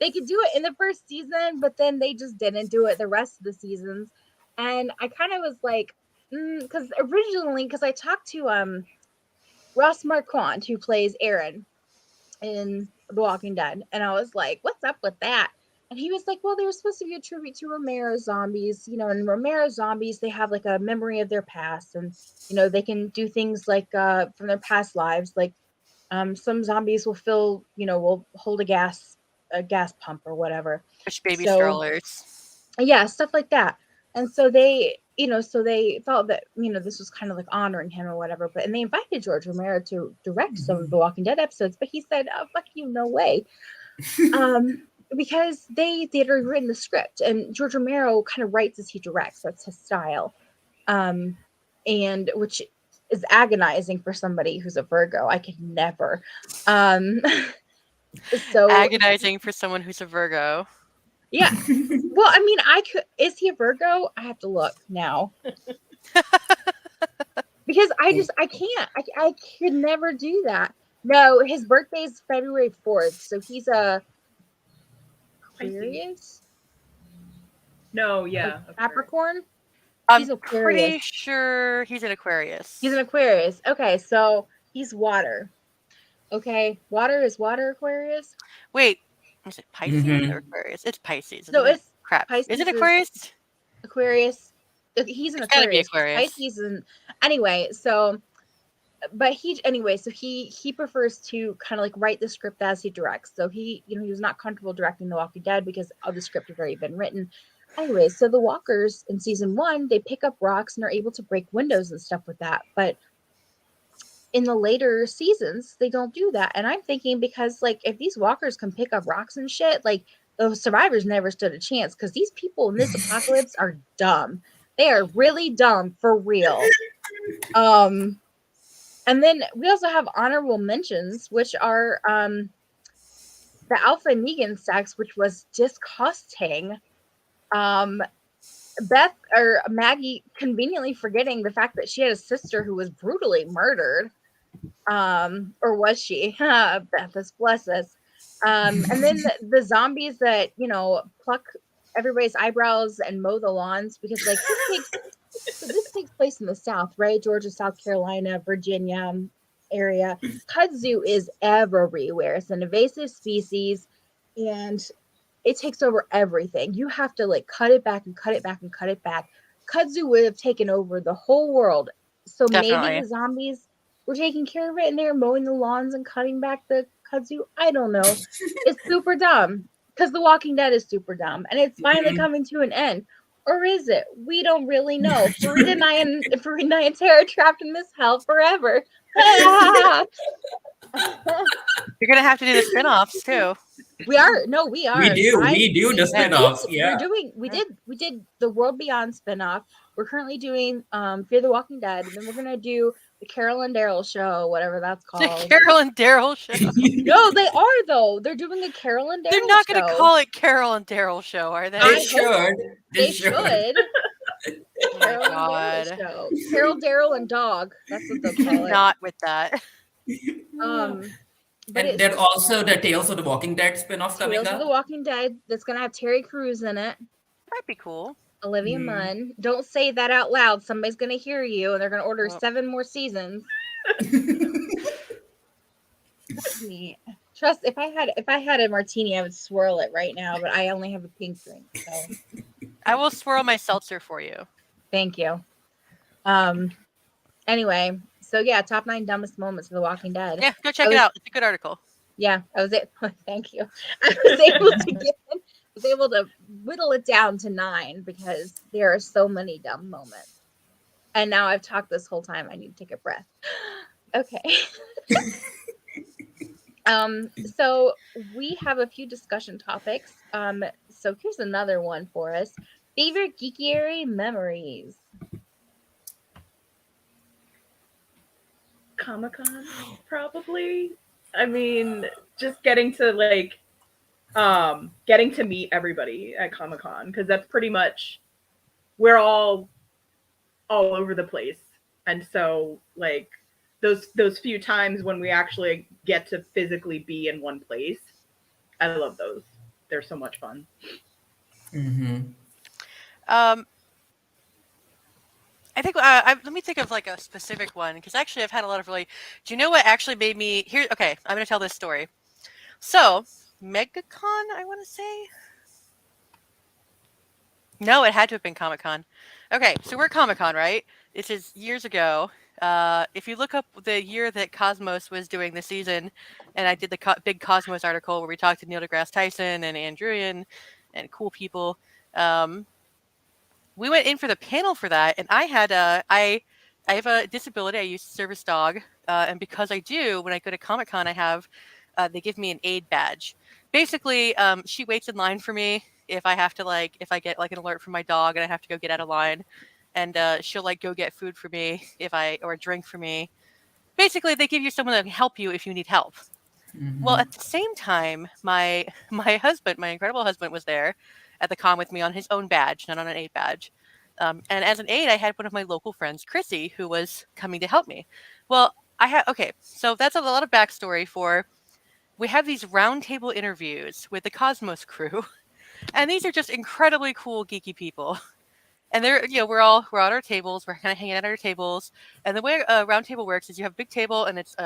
They could do it in the first season, but then they just didn't do it the rest of the seasons. And I kind of was like, because I talked to Ross Marquand, who plays Aaron in The Walking Dead, and I was like, what's up with that? And he was like, well, they were supposed to be a tribute to Romero zombies, and Romero zombies, they have like a memory of their past, and they can do things like from their past lives, like some zombies will hold a gas pump or whatever, push baby strollers, yeah, stuff like that. And so they thought that this was kind of like honoring him or whatever, and they invited George Romero to direct some of the Walking Dead episodes, but he said, oh, fuck you, no way. Because they had already written the script, and George Romero kind of writes as he directs. That's his style, and which is agonizing for somebody who's a Virgo. I could never. So agonizing for someone who's a Virgo. Yeah. Well, I mean, is he a Virgo? I have to look now. Because I can't. I could never do that. No, his birthday is February 4th, so he's a Aquarius? No, yeah. Capricorn? I'm pretty sure he's an Aquarius. He's an Aquarius. Okay, so he's water. Okay, water is water Aquarius? Wait, is it Pisces or Aquarius? It's Pisces. No, it's crap. Pisces is it Aquarius? Aquarius. He's an it's Aquarius. Gotta be Aquarius. Pisces and anyway, so he prefers to kind of like write the script as he directs. So he was not comfortable directing The Walking Dead because the script had already been written. Anyway, so the walkers in season 1, they pick up rocks and are able to break windows and stuff with that. But in the later seasons, they don't do that. And I'm thinking, because like if these walkers can pick up rocks and shit, like the survivors never stood a chance, because these people in this apocalypse are dumb. They are really dumb for real. And then we also have honorable mentions, which are the Alpha and Negan sex, which was disgusting. Beth or Maggie conveniently forgetting the fact that she had a sister who was brutally murdered. Or was she? Beth us, bless us. And then the zombies that, you know, pluck everybody's eyebrows and mow the lawns, because like this takes place in the South, right? Georgia, South Carolina, Virginia area. Kudzu is everywhere. It's an invasive species, and it takes over everything. You have to like cut it back and cut it back and cut it back. Kudzu would have taken over the whole world. So Definitely. maybe the zombies were taking care of it and they were mowing the lawns and cutting back the kudzu. I don't know. It's super dumb, because The Walking Dead is super dumb, and it's finally coming to an end. Or is it? We don't really know. Farida and I and Tara trapped in this hell forever. You're gonna have to do the spin-offs too. We are. No, we are. We do the spin-offs. Yeah. We did the World Beyond spin-off. We're currently doing Fear the Walking Dead, and then we're gonna do the Carol and Daryl show, whatever that's called. The Carol and Daryl show. No, they are though. They're doing a Carol and Daryl show. They're not going to call it Carol and Daryl show, are they? They should. They should. Oh my God. Show. Carol, Daryl, and Dog. That's what they'll call it. Not with that. But and there's also the Tales of the Walking Dead spin-off coming Tales up. of the Walking Dead. That's gonna have Terry Crews in it. That'd be cool. Olivia Munn. Don't say that out loud. Somebody's gonna hear you, and they're gonna order 7 more seasons. Trust. If I had a martini, I would swirl it right now. But I only have a pink drink, so I will swirl my seltzer for you. Thank you. Anyway, so yeah, top 9 dumbest moments of The Walking Dead. Yeah, go check it out. It's a good article. Yeah, thank you. I was able to whittle it down to 9 because there are so many dumb moments. And now I've talked this whole time. I need to take a breath. Okay. So we have a few discussion topics. So here's another one for us. Favorite Geekiary memories. Comic-Con, probably. I mean, just getting to meet everybody at Comic-Con, because that's pretty much, we're all over the place, and so like those few times when we actually get to physically be in one place, I love those. They're so much fun. I think let me think of like a specific one, because actually I've had a lot of really. Do you know what actually made me here? Okay, I'm going to tell this story. So MegaCon, I want to say. No, it had to have been Comic-Con. Okay, so we're Comic-Con, right? This is years ago. If you look up the year that Cosmos was doing the season, and I did the big Cosmos article where we talked to Neil deGrasse Tyson and Andrewian and cool people. We went in for the panel for that, and I had I have a disability. I use service dog, and because I do, when I go to Comic-Con, I have they give me an aid badge. Basically, she waits in line for me if I have to if I get an alert from my dog and I have to go get out of line, and she'll go get food for me or a drink for me. Basically, they give you someone that can help you if you need help. Well, at the same time, my husband, my incredible husband, was there at the con with me on his own badge, not on an aid badge. And as an aide, I had one of my local friends, Chrissy, who was coming to help me. Well, so that's a lot of backstory we have these roundtable interviews with the Cosmos crew, and these are just incredibly cool, geeky people. And they're, we're on our tables, we're kind of hanging out at our tables. And the way a roundtable works is you have a big table, and it's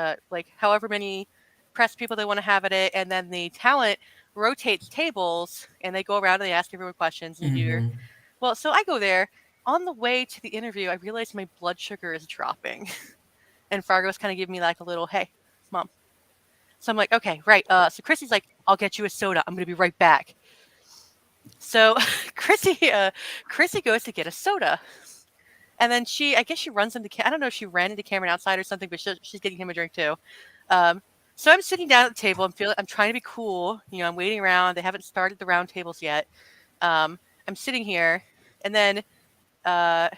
however many press people they want to have at it, and then the talent rotates tables, and they go around and they ask everyone questions. And well, so I go there. On the way to the interview, I realized my blood sugar is dropping. And Fargo's kind of giving me a little, hey, Mom. So I'm like, okay, right. So Chrissy's like, I'll get you a soda. I'm going to be right back. So Chrissy goes to get a soda. And then I guess she runs into, I don't know if she ran into Cameron outside or something, but she's getting him a drink too. So I'm sitting down at the table. I'm trying to be cool. I'm waiting around. They haven't started the round tables yet. I'm sitting here, and then they're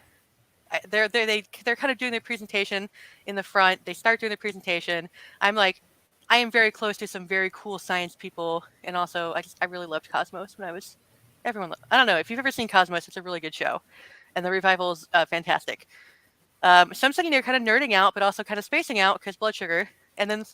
kind of doing their presentation in the front. They start doing the presentation. I'm like, I am very close to some very cool science people, and also I really loved Cosmos when I was. I don't know if you've ever seen Cosmos. It's a really good show, and the revival is fantastic. So I'm sitting there kind of nerding out, but also kind of spacing out because blood sugar. And then,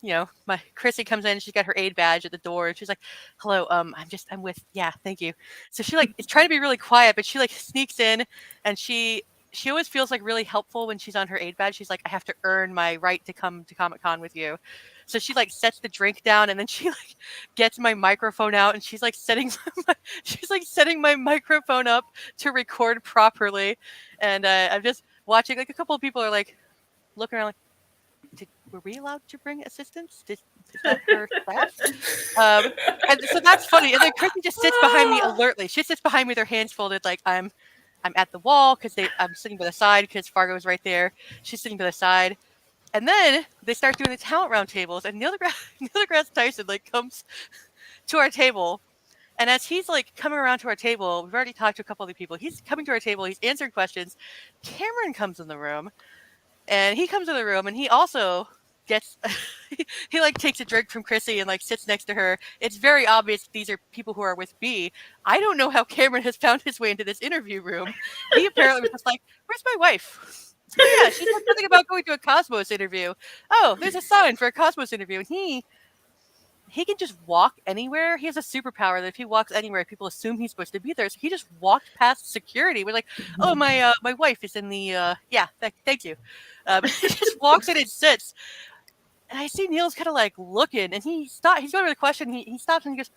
my Chrissy comes in, she's got her aid badge at the door, and she's like, hello, I'm with, yeah, thank you. So she is trying to be really quiet, but she sneaks in, and she always feels really helpful when she's on her aid badge. She's like, I have to earn my right to come to Comic-Con with you. So she sets the drink down, and then she gets my microphone out, and she's setting my microphone up to record properly. And I'm just watching, a couple of people are looking around were we allowed to bring assistants? Is that her staff? And so that's funny. And then Chrissy just sits behind me alertly. She sits behind me with her hands folded, I'm at the wall because I'm sitting by the side because Fargo is right there. She's sitting by the side. And then they start doing the talent round tables, and Neil deGrasse Tyson comes to our table. And as he's coming around to our table, we've already talked to a couple other people. He's coming to our table. He's answering questions. Cameron comes in the room, and he comes in the room, and he also gets he takes a drink from Chrissy and sits next to her. It's very obvious these are people who are with B. I don't know how Cameron has found his way into this interview room. He apparently was just where's my wife? Oh, yeah, she said something about going to a Cosmos interview. Oh, there's a sign for a Cosmos interview. And he can just walk anywhere. He has a superpower that if he walks anywhere, people assume he's supposed to be there. So he just walked past security. We're like, oh, my wife is in the, thank you. He just walks in and sits. And I see Neil's kind of looking, and he's going over the question. He stops and he goes,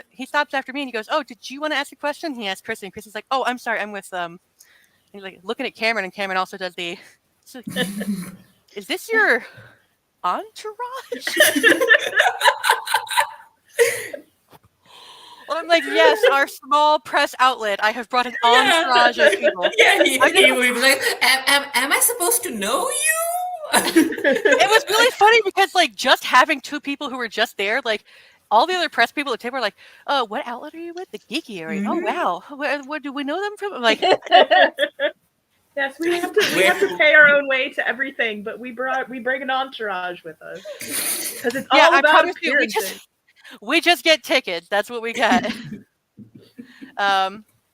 he stops after me and he goes, oh, did you want to ask a question? He asked Chrissy, and Chrissy's like, oh, I'm sorry, I'm with, he's looking at Cameron, and Cameron also does is this your entourage? Well, I'm yes, our small press outlet. I have brought an entourage of people. Yeah, he was like, am I supposed to know you? It was really funny because just having two people who were just there, all the other press people at the table were like, oh, what outlet are you with? The Geekiary. Oh, wow. Where do we know them from? Yes, we have to pay our own way to everything, but we bring an entourage with us because it's all about appearances. We just get tickets. That's what we get.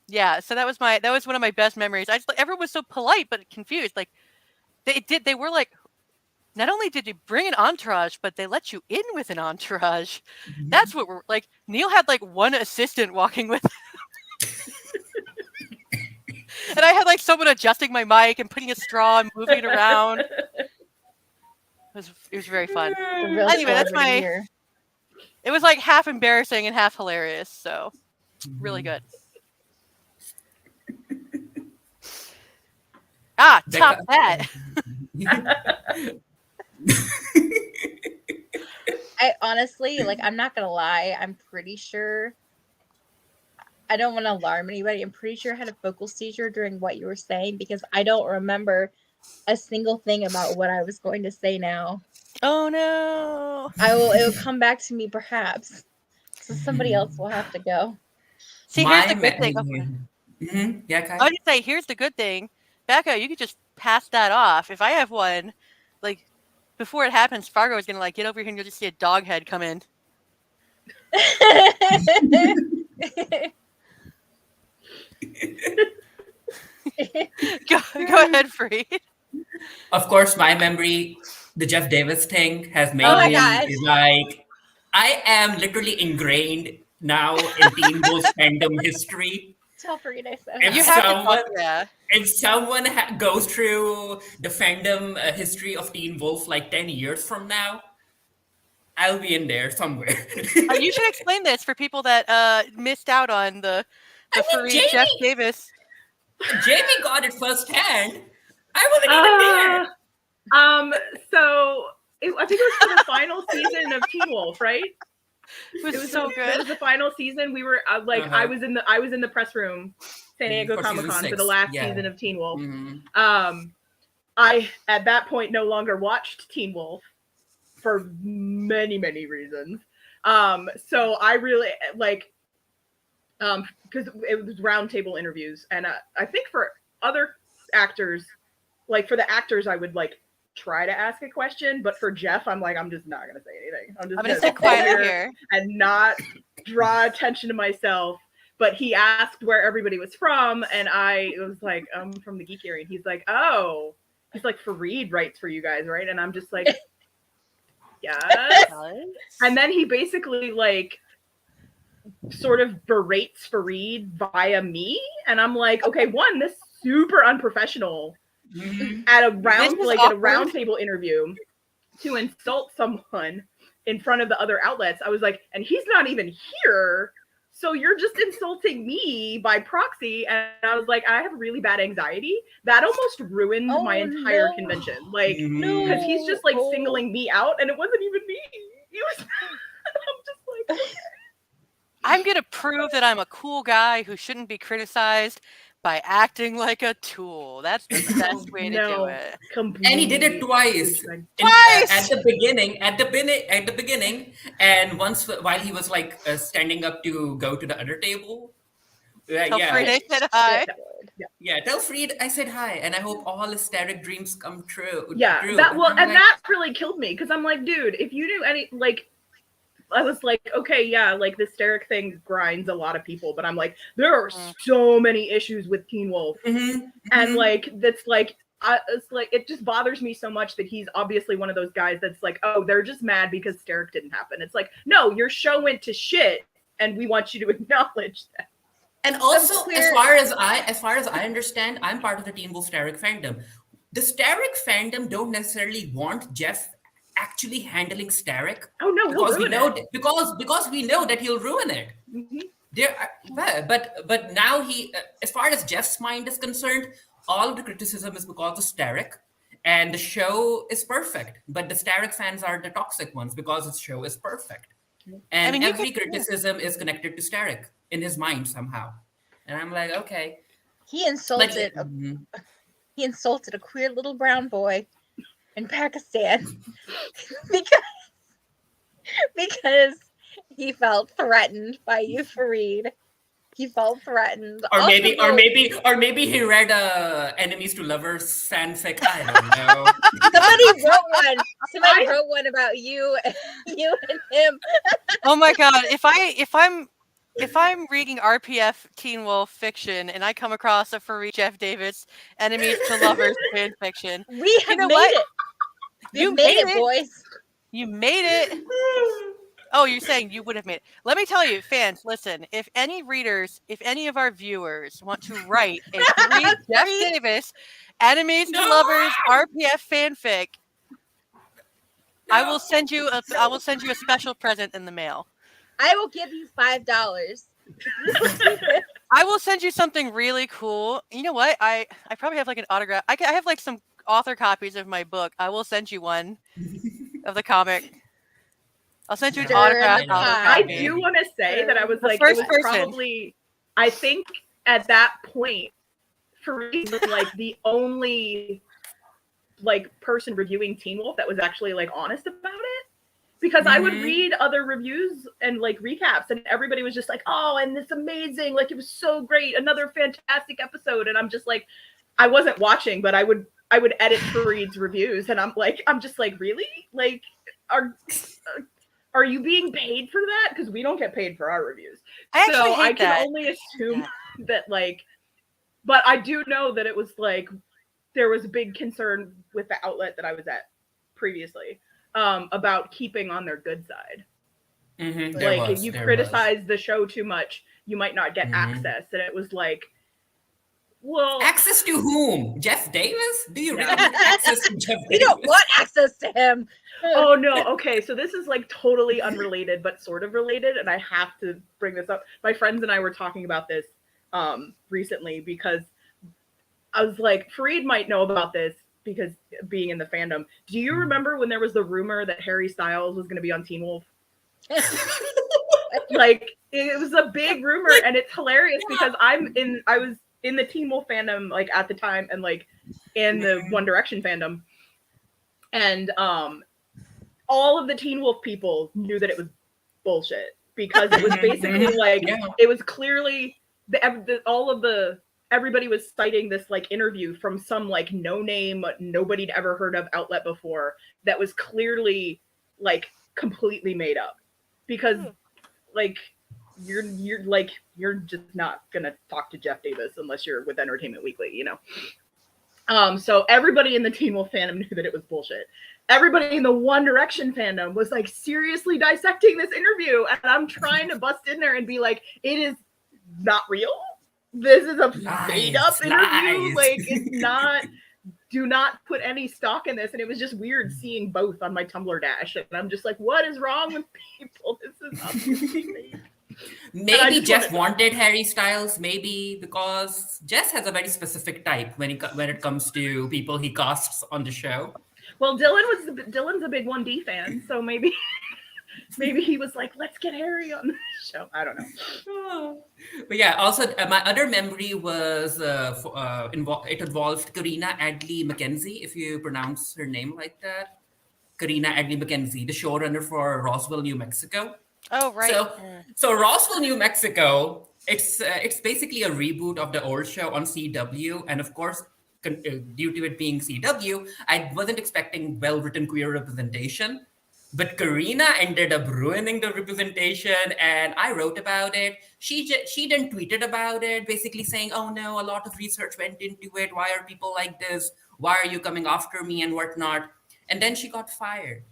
Yeah. So that was one of my best memories. Everyone was so polite but confused. They were not only did you bring an entourage, but they let you in with an entourage. Mm-hmm. That's what we're Neil had one assistant walking with him. And I had someone adjusting my mic and putting a straw and moving it around. It was very fun. Anyway, that's it was half embarrassing and half hilarious. So really good. Top that. I honestly, I'm not gonna lie, I'm pretty sure, I don't want to alarm anybody, I'm pretty sure I had a vocal seizure during what you were saying because I don't remember a single thing about what I was going to say now. Oh no. It will come back to me perhaps. So somebody else will have to go. See, here's the good thing. Mm-hmm. Yeah, Kai. I was gonna say, here's the good thing. Becca, you could just pass that off. If I have one, before it happens, Fargo is gonna get over here and you'll just see a dog head come in. Go ahead, Freed. Of course, my memory, the Jeff Davis thing has made me I am literally ingrained now in Teen Wolf fandom history. Tell Freed I said if someone goes through the fandom history of Teen Wolf 10 years from now, I'll be in there somewhere. You should explain this for people that missed out on the Fareed Jeff Davis. Jamie got it firsthand. I wasn't even there. So I think it was for the final season of Teen Wolf, right? It was so good. It was the final season. We were I was in the press room, San Diego For Comic season Con, for 6. the last Yeah. season of Teen Wolf. Mhm. I at that point no longer watched Teen Wolf for many reasons. So I really because it was roundtable interviews, and I think for other actors, like for the actors, I would like try to ask a question, but for Jeff, I'm like, I'm just not gonna say anything. I'm just gonna sit quietly here and not draw attention to myself. But he asked where everybody was from, and I was like, I'm from the Geekiary, and he's like, oh, he's like, Fareed writes for you guys, right? And I'm just like, yes. And then he basically like sort of berates Fareed via me, and I'm like, okay, one, this is super unprofessional at a roundtable interview to insult someone in front of the other outlets. I was like, and he's not even here, so you're just insulting me by proxy. And I was like, I have really bad anxiety. That almost ruined my entire convention, like, because he's just like singling me out, and it wasn't even me. He was. I'm just like, okay. I'm going to prove that I'm a cool guy who shouldn't be criticized by acting like a tool. That's the best way to do it. And he did it twice. At the beginning, and once while he was like standing up to go to the other table. Tell Freed I said hi. Yeah, tell Freed I said hi, and I hope all hysteric dreams come true. Yeah, that really killed me, because I'm like, dude, if you do any like. I was like, okay, yeah, like the hysteric thing grinds a lot of people, but I'm like, there are so many issues with Teen Wolf, and like that's like, it's like it just bothers me so much that he's obviously one of those guys that's like, oh, they're just mad because hysteric didn't happen. It's like, no, your show went to shit, and we want you to acknowledge that. And also, as far as I understand, I'm part of the Teen Wolf hysteric fandom. The hysteric fandom don't necessarily want Jeff actually handling hysteric. Oh no, because we know because we know that he'll ruin it. But now he, as far as Jeff's mind is concerned, all of the criticism is because of hysteric, and the show is perfect. But the hysteric fans are the toxic ones because the show is perfect, and every criticism is connected to hysteric in his mind somehow. And I'm like, okay, he insulted a queer little brown boy in Pakistan because he felt threatened by you, Fareed. He felt threatened. Or maybe he read Enemies to Lovers fanfic. I don't know. Somebody wrote one about you and him. Oh my god! If I'm reading RPF Teen Wolf fiction and I come across a Fareed Jeff Davis Enemies to Lovers fan fiction, we have made it. You made it, boys. You made it. Oh, you're saying you would have made it. Let me tell you, fans, listen. If any of our viewers want to write a Fareed Jeff Davis Enemies to Lovers RPF fanfic, I will send you a special present in the mail. I will give you $5. I will send you something really cool. You know what? I probably have like an autograph. I have like some author copies of my book. I will send you one of the comic. I'll send you an autograph. I do want to say that I was like, it was probably, I think at that point, Fareed was like the only like person reviewing Teen Wolf that was actually like honest about it. Because I would read other reviews and like recaps, and everybody was just like, oh, and it's amazing. Like, it was so great. Another fantastic episode. And I'm just like, I wasn't watching, but I would edit Fareed's reviews. And I'm just like, really? Like, are you being paid for that? Because we don't get paid for our reviews. I can only assume that like, but I do know that it was like, there was a big concern with the outlet that I was at previously. About keeping on their good side. Like, if you criticize the show too much, you might not get access. And it was like, well, access to whom? Jeff Davis? Do you really need access to Jeff Davis? We don't want access to him. Oh no. Okay, so this is like totally unrelated, but sort of related, and I have to bring this up. My friends and I were talking about this recently, because I was like, Fareed might know about this, because being in the fandom. Do you remember when there was the rumor that Harry Styles was going to be on Teen Wolf? Like, it was a big rumor, and it's hilarious because I was in the Teen Wolf fandom, like, at the time, and, like, in the One Direction fandom. And all of the Teen Wolf people knew that it was bullshit because it was basically like, it was clearly everybody was citing this like interview from some like no name, nobody'd ever heard of outlet before that was clearly like completely made up because like you're just not gonna talk to Jeff Davis unless you're with Entertainment Weekly, you know. So everybody in the Teen Wolf fandom knew that it was bullshit. Everybody in the One Direction fandom was like seriously dissecting this interview, and I'm trying to bust in there and be like, it is not real. This is a made up interview. Like, it's not. Do not put any stock in this. And it was just weird seeing both on my Tumblr dash, and I'm just like, what is wrong with people? This is obviously fake. Maybe Jess wanted Harry Styles, maybe because Jess has a very specific type when it comes to people he casts on the show. Well, Dylan's a big 1D fan, so maybe he was like, let's get Harry on the show. I don't know. But yeah, also my other memory was it involved Karina Adley Mackenzie, if you pronounce her name like that. Karina Adley Mackenzie, the showrunner for Roswell, New Mexico. Oh, right. So Roswell, New Mexico, it's basically a reboot of the old show on CW. And of course, due to it being CW, I wasn't expecting well-written queer representation. But Karina ended up ruining the representation, and I wrote about it. She then tweeted about it, basically saying, oh no, a lot of research went into it. Why are people like this? Why are you coming after me and whatnot? And then she got fired.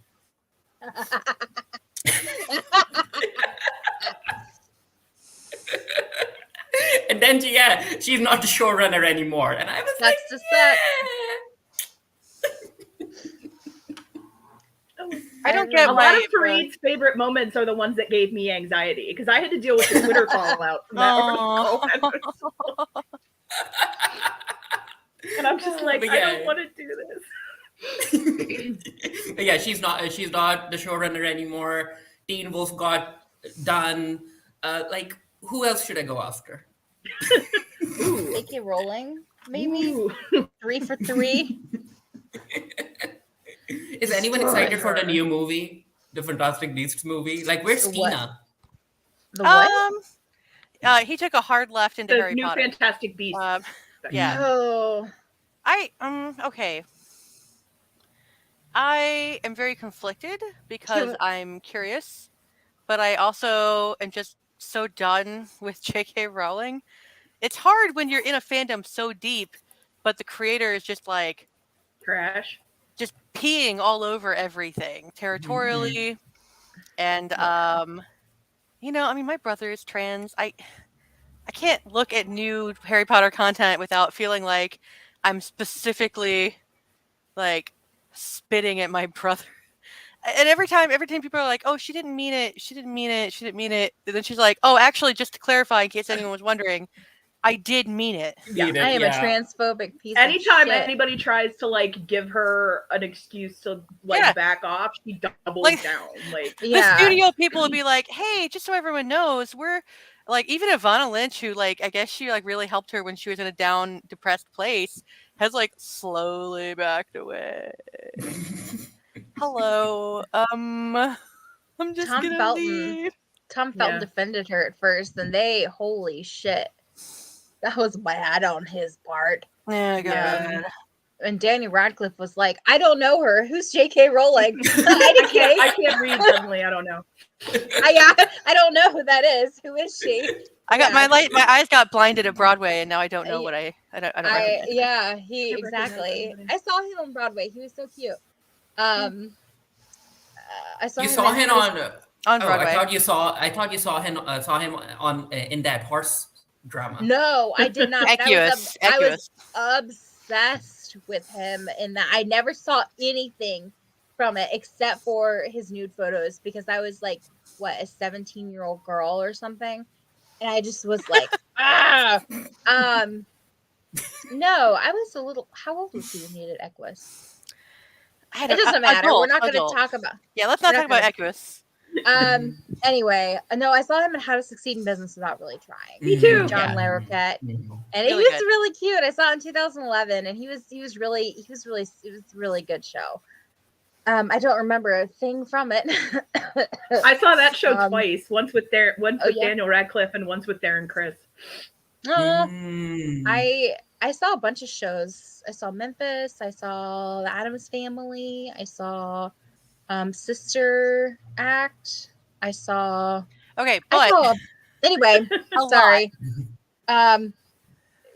And then she's not the showrunner anymore. And I was like, I don't get a lot of Fareed's favorite moments are the ones that gave me anxiety because I had to deal with the Twitter call out from that article. And I'm just like, I don't want to do this. But yeah, she's not the showrunner anymore. Teen Wolf got done. Like, who else should I go after? J.K. Rowling, maybe. 3 for 3. Is anyone excited for the new movie, the Fantastic Beasts movie? Like, where's Tina? The what? He took a hard left into Harry Potter. The new Fantastic Beasts. Yeah. Oh. Okay. I am very conflicted because I'm curious, but I also am just so done with J.K. Rowling. It's hard when you're in a fandom so deep, but the creator is just like trash. Just peeing all over everything territorially. And my brother is trans. I can't look at new Harry Potter content without feeling like I'm specifically like spitting at my brother. And every time people are like, oh, she didn't mean it. And then she's like, oh, actually, just to clarify, in case anyone was wondering, I did mean it. Yeah, I am a transphobic piece Anytime of shit. anybody tries to like give her an excuse to like back off, she doubles down. Like the studio people would be like, hey, just so everyone knows, we're like, even Ivana Lynch, who like I guess she like really helped her when she was in a down, depressed place, has like slowly backed away. Hello. I'm just gonna leave. Tom Felton defended her at first, and holy shit. That was bad on his part. Yeah. And Danny Radcliffe was like, I don't know her. Who's J.K. Rowling? I can't read suddenly. I don't know. I don't know who that is. Who is she? I got my eyes got blinded at Broadway, and now I don't know what I don't exactly. I saw him on Broadway. He was so cute. I saw him on Broadway. I thought you saw him on in that horse drama. No, I did not. I was obsessed with him in that. I never saw anything from it except for his nude photos because I was like, what, a 17-year-old girl or something, and I just was like, No, I was a little. How old was he when he did Equus? It doesn't matter. We're not going to talk about. Yeah, let's not talk about Equus. Anyway, no, I saw him in How to Succeed in Business Without Really Trying. Me too. John Yeah. Larroquette. Mhm. And Really he was good. really cute. I saw it in 2011, and it was a really good show. I don't remember a thing from it. I saw that show Um, twice. Once with yeah? Daniel Radcliffe and once with Darren Criss. Oh, Mm. I saw a bunch of shows. I saw Memphis. I saw The Addams Family. I saw Sister Act. I saw. Okay, I but saw. Anyway, a sorry.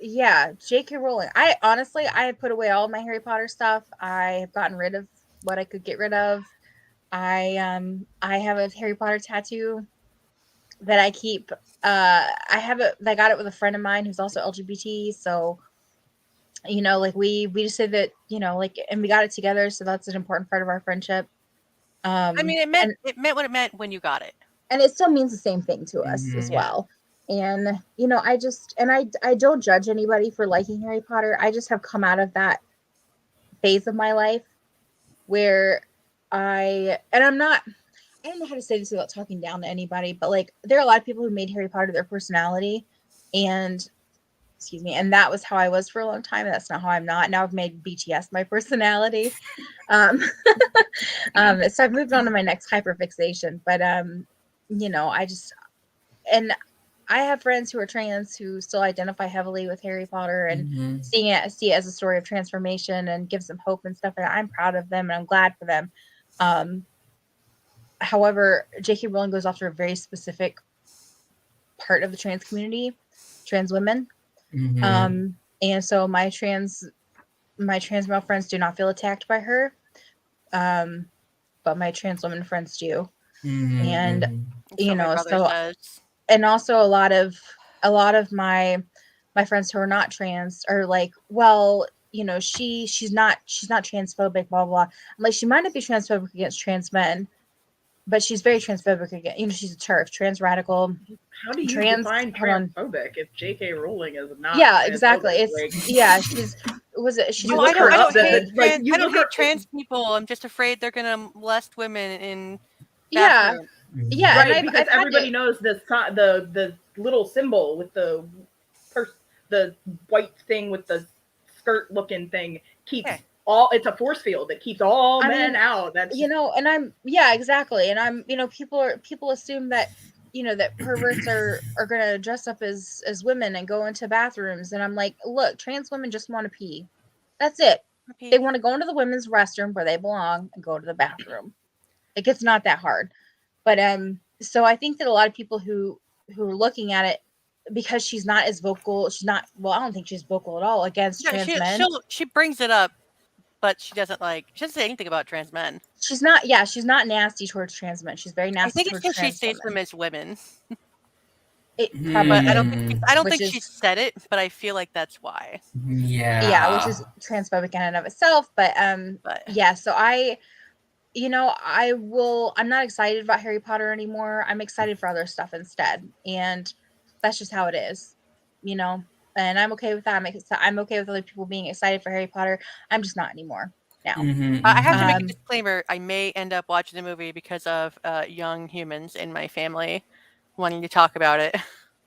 Yeah, J.K. Rowling. I had put away all my Harry Potter stuff. I have gotten rid of what I could get rid of. I have a Harry Potter tattoo that I keep. I got it with a friend of mine who's also LGBT. So, like we just said that, and we got it together. So that's an important part of our friendship. I mean, it meant what it meant when you got it. And it still means the same thing to us as well. And I don't judge anybody for liking Harry Potter. I just have come out of that phase of my life where I don't know how to say this without talking down to anybody, but like there are a lot of people who made Harry Potter their personality, and that was how I was for a long time. That's not how I'm not. Now I've made BTS my personality. So I've moved on to my next hyperfixation, but I have friends who are trans who still identify heavily with Harry Potter and see it as a story of transformation and gives them hope and stuff. And I'm proud of them and I'm glad for them. However, J.K. Rowling goes after a very specific part of the trans community, trans women. And so my trans male friends do not feel attacked by her. But my trans women friends do. And and also a lot of my friends who are not trans are like, well, she's not transphobic, blah blah. I'm like, she might not be transphobic against trans men, but she's very transphobic against, she's a TERF, trans radical. How do you define transphobic if J.K. Rowling is not? Yeah, exactly. It's like, she's she's I don't hate trans people. I'm just afraid they're gonna molest women in bathrooms. Yeah, right. Because everybody knows the little symbol with the white thing with the skirt looking thing keeps it's a force field that keeps all men out. That's and I'm exactly. And I'm people assume that that perverts are gonna dress up as women and go into bathrooms, and I'm like, look, trans women just want to pee. That's it. They want to go into the women's restroom where they belong and go to the bathroom. Like, it's not that hard. But so I think that a lot of people who are looking at it, because she's not as vocal, I don't think she's vocal at all against trans men. She brings it up, but she doesn't say anything about trans men. She's not nasty towards trans men. She's very nasty towards trans women. I think it's because she sees them as women. Probably. I don't think she said it, but I feel like that's why. Yeah, which is transphobic in and of itself. But yeah. So I'm not excited about Harry Potter anymore. I'm excited for other stuff instead, and that's just how it is, And I'm okay with that. I'm okay with other people being excited for Harry Potter. I'm just not anymore now. I have to make a disclaimer. I may end up watching the movie because of young humans in my family wanting to talk about it.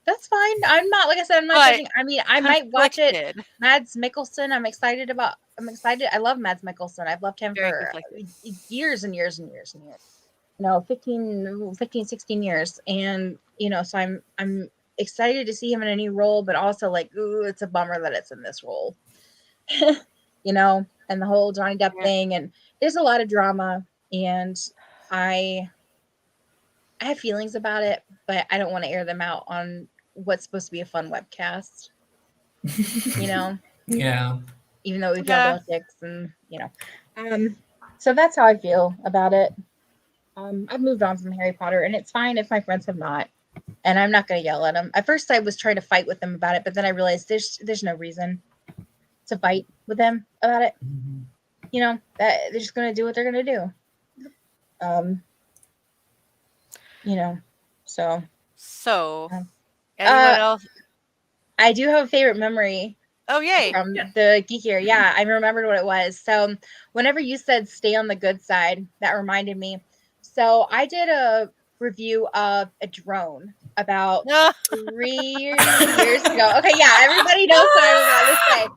That's fine. I'm not, like I said, I'm not judging. I mean, I might watch it. Mads Mikkelsen, I'm excited. I love Mads Mikkelsen. I've loved him for years and years and years and years. 15, 16 years. And, so I'm excited to see him in a new role, but also like, ooh, it's a bummer that it's in this role. And the whole Johnny Depp thing. And there's a lot of drama, and I have feelings about it, but I don't want to air them out on what's supposed to be a fun webcast. Yeah. Even though we've got politics and so that's how I feel about it. I've moved on from Harry Potter, and it's fine if my friends have not, and I'm not going to yell at them. At first, I was trying to fight with them about it, but then I realized there's no reason to fight with them about it. That they're just going to do what they're going to do. So anyone else? I do have a favorite memory. Oh, yay. From the Geekiary. Yeah, I remembered what it was. So whenever you said stay on the good side, that reminded me. So I did review of a drone about No. 3 years ago. Okay, yeah, everybody knows what I'm about to say.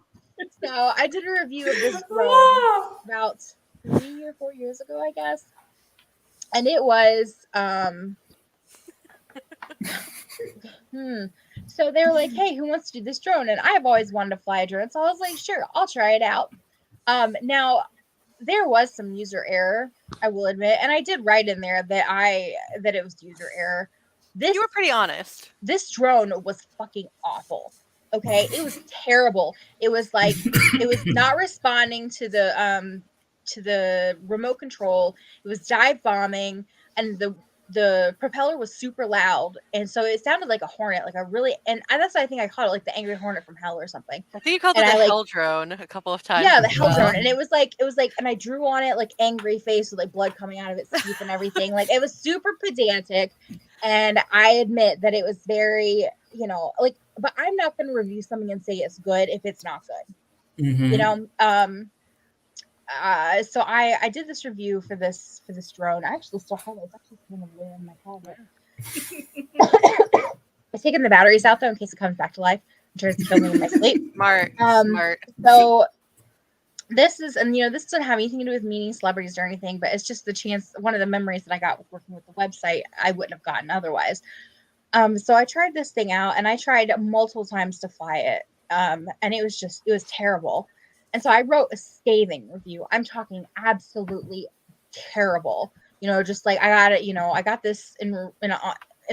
So I did a review of this drone about 3 or 4 years ago, I guess. And it was so they were like, hey, who wants to do this drone? And I've always wanted to fly a drone. So I was like, sure, I'll try it out. Now there was some user error, I will admit, and I did write in there that it was user error. You were pretty honest. This drone was fucking awful. Okay, it was terrible. It was like it was not responding to the remote control. It was dive bombing, and the propeller was super loud, and so it sounded like a hornet, like a really, and that's why I think I called it like the angry hornet from hell or something. I think you called it the hell drone a couple of times. Yeah, the hell drone, and it was like, and I drew on it like angry face with like blood coming out of its teeth and everything. Like it was super pedantic, and I admit that it was very, like, but I'm not going to review something and say it's good if it's not good. Mm-hmm. So I did this review for this drone. I actually still have it. It's actually kind of there in my closet. I've taken the batteries out though in case it comes back to life and tries to kill me in my sleep. Smart. So this is, and this doesn't have anything to do with meeting celebrities or anything, but it's just one of the memories that I got with working with the website I wouldn't have gotten otherwise. So I tried this thing out, and I tried multiple times to fly it. And it was terrible. And so I wrote a scathing review. I'm talking absolutely terrible. Just like I got it, I got this and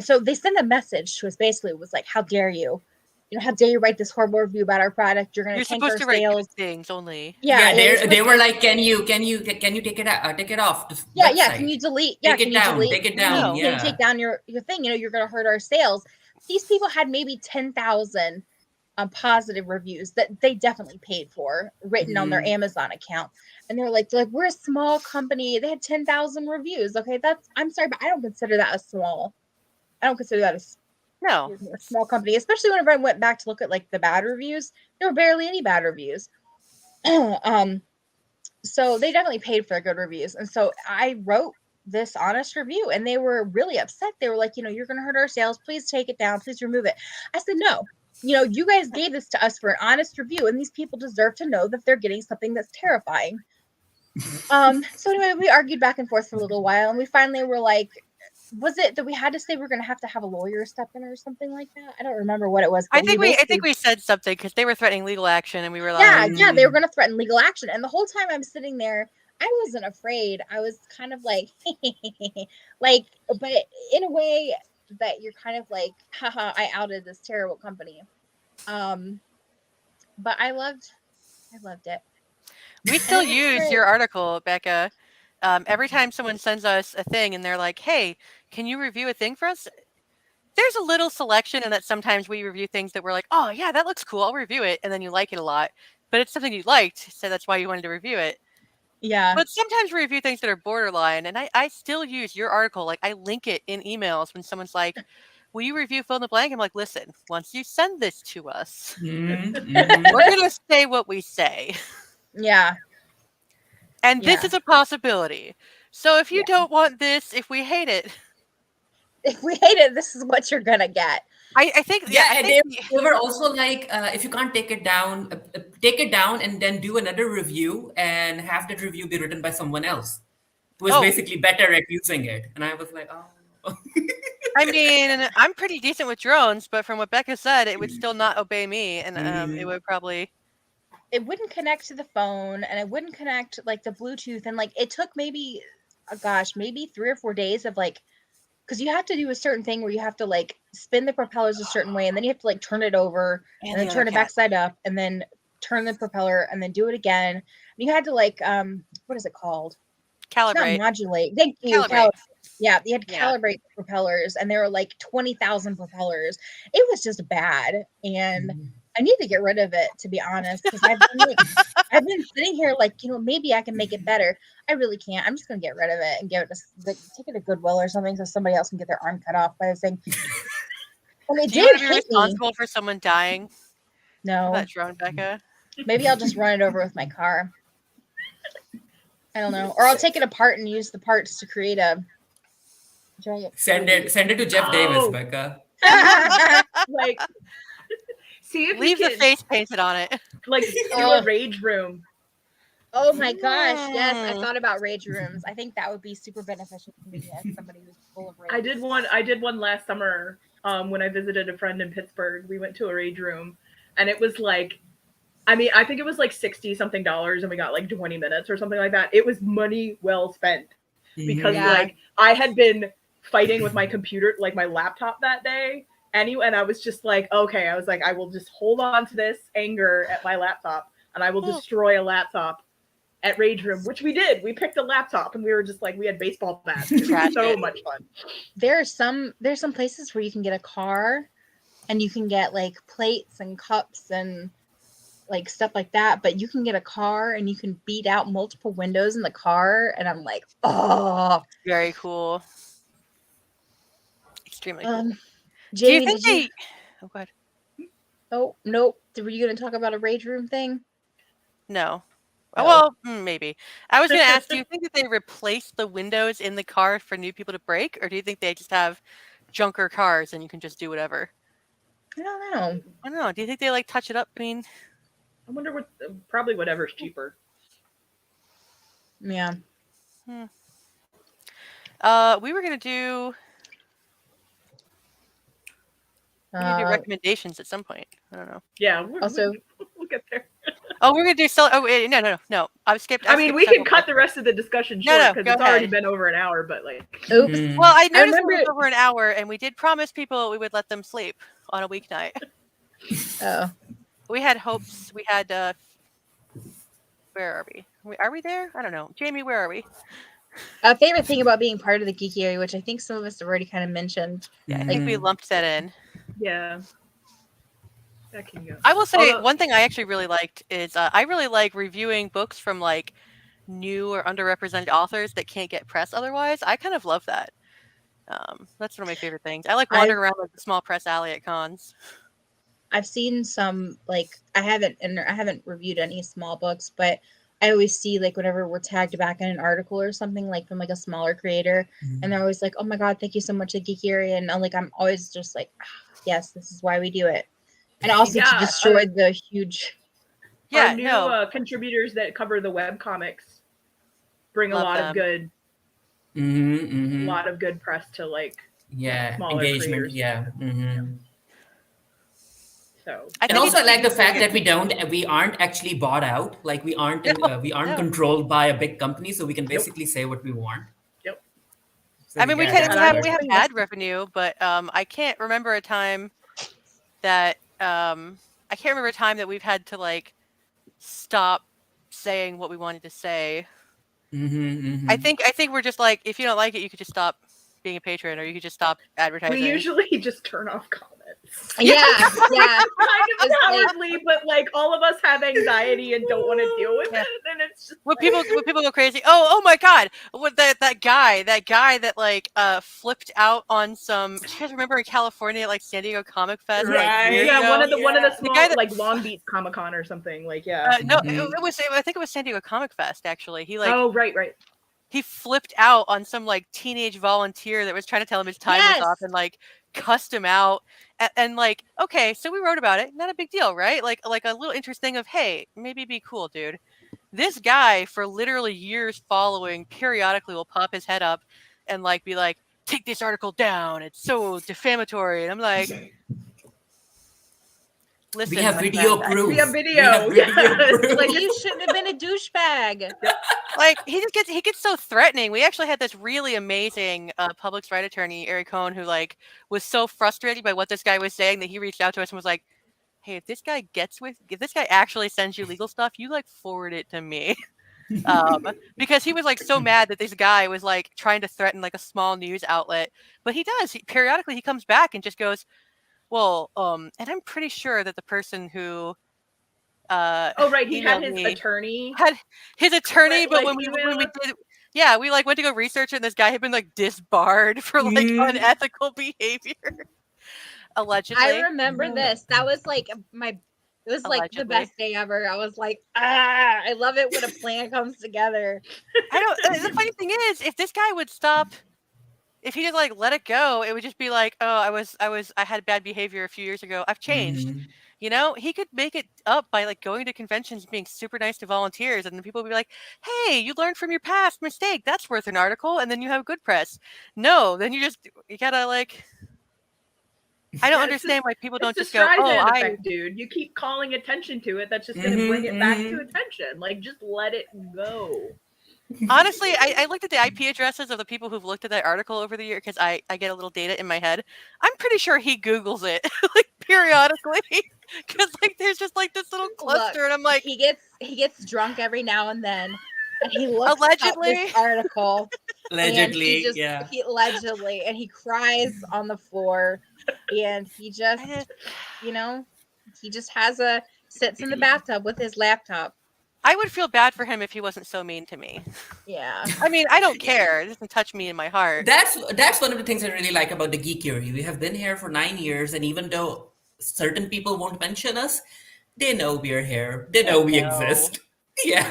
so they sent a message to us. Basically, it was like, how dare you? How dare you write this horrible review about our product? You're tank our supposed to sales. write good things only. Yeah, they were like, can you take it off? Yeah. Can you delete? Yeah, take it down. Can you take down your thing? You're going to hurt our sales. These people had maybe 10,000 positive reviews that they definitely paid for, written on their Amazon account, and they're like, we're a small company. They had 10,000 reviews. Okay, I'm sorry, but I don't consider that as small. I don't consider that a small company, especially whenever I went back to look at like the bad reviews. There were barely any bad reviews. So they definitely paid for good reviews, and so I wrote this honest review, and they were really upset. They were like, you're going to hurt our sales. Please take it down. Please remove it. I said, no. You guys gave this to us for an honest review, and these people deserve to know that they're getting something that's terrifying. So anyway, we argued back and forth for a little while, and we finally were like, was it that we had to say we're going to have a lawyer step in or something like that? I don't remember what it was. I think we said something because they were threatening legal action, and we were like, yeah, they were going to threaten legal action. And the whole time I'm sitting there, I wasn't afraid. I was kind of like, like, but in a way that you're kind of like, haha, I outed this terrible company. But I loved it. We still use your article, Becca. Every time someone sends us a thing and they're like, hey, can you review a thing for us? There's a little selection, and that sometimes we review things that we're like, oh yeah, that looks cool, I'll review it, and then you like it a lot, but it's something you liked, so that's why you wanted to review it. Yeah. But sometimes we review things that are borderline, and I still use your article. Like, I link it in emails when someone's like, will you review fill in the blank? I'm like, listen, once you send this to us, we're going to say what we say. Yeah. And this is a possibility. So if you don't want this, if we hate it, this is what you're going to get. I think, they were also like, if you can't take it down and then do another review and have that review be written by someone else who is basically better at using it. And I was like, oh. I mean, I'm pretty decent with drones, but from what Becca said, it would still not obey me, and it would probably. It wouldn't connect to the phone, and it wouldn't connect like the Bluetooth, and like it took maybe 3 or 4 days of like. Because you have to do a certain thing where you have to like spin the propellers a certain way, and then you have to like turn it over and then turn it backside up, and then turn the propeller and then do it again. And you had to like what is it called? Calibrate. Not modulate. Thank you. Calibrate. Yeah, you had to calibrate the propellers, and there were like 20,000 propellers. It was just bad, and I need to get rid of it, to be honest, because I've been sitting here like, maybe I can make it better. I really can't. I'm just gonna get rid of it and give it take it to Goodwill or something, so somebody else can get their arm cut off by this thing. And it Do you want to be responsible for someone dying? No. That drone, Becca. Maybe I'll just run it over with my car. I don't know, or I'll take it apart and use the parts to create a Send it to Jeff Davis, Oh. Becca. Like, see if Leave you the can, face painted on it. like, do a rage room. Oh my gosh, yes, I thought about rage rooms. I think that would be super beneficial for me as somebody who's full of rage. I did one last summer when I visited a friend in Pittsburgh. We went to a rage room, and it was like, I mean, I think it was like $60-something, and we got like 20 minutes or something like that. It was money well spent because like I had been fighting with my computer, like my laptop that day. And I was just like, okay, I was like, I will just hold on to this anger at my laptop, and I will destroy a laptop at Rage Room, which we did. We picked a laptop, and we were just like, we had baseball bats. It was so much fun. There's some places where you can get a car, and you can get like plates and cups and like stuff like that. But you can get a car, and you can beat out multiple windows in the car, and I'm like, oh, very cool, extremely cool. Jamie, do you think Oh, go ahead. Oh nope. Were you going to talk about a rage room thing? No. Well, maybe. I was going to ask, do you think that they replace the windows in the car for new people to break, or do you think they just have junker cars and you can just do whatever? I don't know. Do you think they like touch it up? I mean, I wonder what, probably whatever's cheaper. Yeah. We were going to do recommendations at some point. I don't know. Yeah. Also, we'll get there. Oh, we're gonna do no. I skipped. I mean, we can cut the rest of the discussion short because it's already been over an hour. But like, oops. Well, I noticed it was over an hour, and we did promise people we would let them sleep on a weeknight. Oh. We had hopes. We had. Where are we? Are we there? I don't know. Jamie, where are we? A favorite thing about being part of the Geekiary, which I think some of us have already kind of mentioned. Yeah, I think we lumped that in. Yeah. That can go. I will say one thing I actually really liked is I really like reviewing books from like new or underrepresented authors that can't get press otherwise. I kind of love that. That's one of my favorite things. I like wandering around like the small press alley at cons. I've seen some like I haven't reviewed any small books, but I always see like whenever we're tagged back in an article or something like from like a smaller creator, and they're always like, "Oh my god, thank you so much to Geekiary," and I'm always just like, yes, this is why we do it. And also to destroy the huge. Our new contributors that cover the web comics bring Love a lot them. of good, Mm-hmm. lot of good press to like smaller engagement. creators. Yeah. Mm-hmm. So and also I like the fact that we aren't actually bought out. Like we aren't controlled by a big company, so we can basically say what we want. Yep. So I mean, we have ad revenue, but I can't remember a time that we've had to like stop saying what we wanted to say. I think we're just like, if you don't like it, you could just stop being a patron, or you could just stop advertising. We usually just turn off comments. Yeah. Kind of cowardly, but like all of us have anxiety and don't want to deal with it, and it's just when people go crazy. Oh my god! What that guy that like flipped out on some. Do you guys remember in California, like San Diego Comic Fest? Right. Like, one of the small, the guy like Long Beach Comic Con or something. Like no, it was. I think it was San Diego Comic Fest. Actually, he like. Oh right. He flipped out on some like teenage volunteer that was trying to tell him his time was off and like cussed him out and like, okay, so we wrote about it, not a big deal, right? Like a little interesting of, hey, maybe be cool, dude. This guy for literally years following periodically will pop his head up and like be like, take this article down, it's so defamatory. And I'm like, listen, we have video proof. We have video. Proof. Like you shouldn't have been a douchebag. Like he gets so threatening. We actually had this really amazing public rights attorney, Eric Cohn, who like was so frustrated by what this guy was saying that he reached out to us and was like, "Hey, if this guy actually sends you legal stuff, you like forward it to me." Because he was like so mad that this guy was like trying to threaten like a small news outlet. But he does. Periodically he comes back and just goes, well, and I'm pretty sure that the person who he had his attorney. But when we did, we like went to go research it, and this guy had been like disbarred for like unethical behavior. Allegedly. I remember this. That was like it was like the best day ever. I was like, I love it when a plan comes together. The funny thing is, if this guy would stop if he just like let it go, it would just be like, oh, I had bad behavior a few years ago. I've changed. Mhm. You know, he could make it up by like going to conventions, being super nice to volunteers, and then people would be like, "Hey, you learned from your past mistake. That's worth an article." And then you have good press. No, then you gotta like. I don't Yeah, understand why people don't it's just the go, "Oh, Streisand I." effect, dude. You keep calling attention to it. That's just going to bring it back to Mhm. attention. Like, just let it go. Honestly, I looked at the IP addresses of the people who've looked at that article over the year because I get a little data in my head. I'm pretty sure he Googles it like periodically because like there's just like this little cluster, and I'm like, he gets drunk every now and then, and he looks up allegedly. this article, and Allegedly, yeah. he allegedly, and he cries on the floor, and he just, you know, he just sits in the bathtub with his laptop. I would feel bad for him if he wasn't so mean to me. Yeah. I mean, I don't care. It doesn't touch me in my heart. That's one of the things I really like about the Geekiary. We have been here for 9 years, and even though certain people won't mention us, they know we're here. They know we exist. Yeah.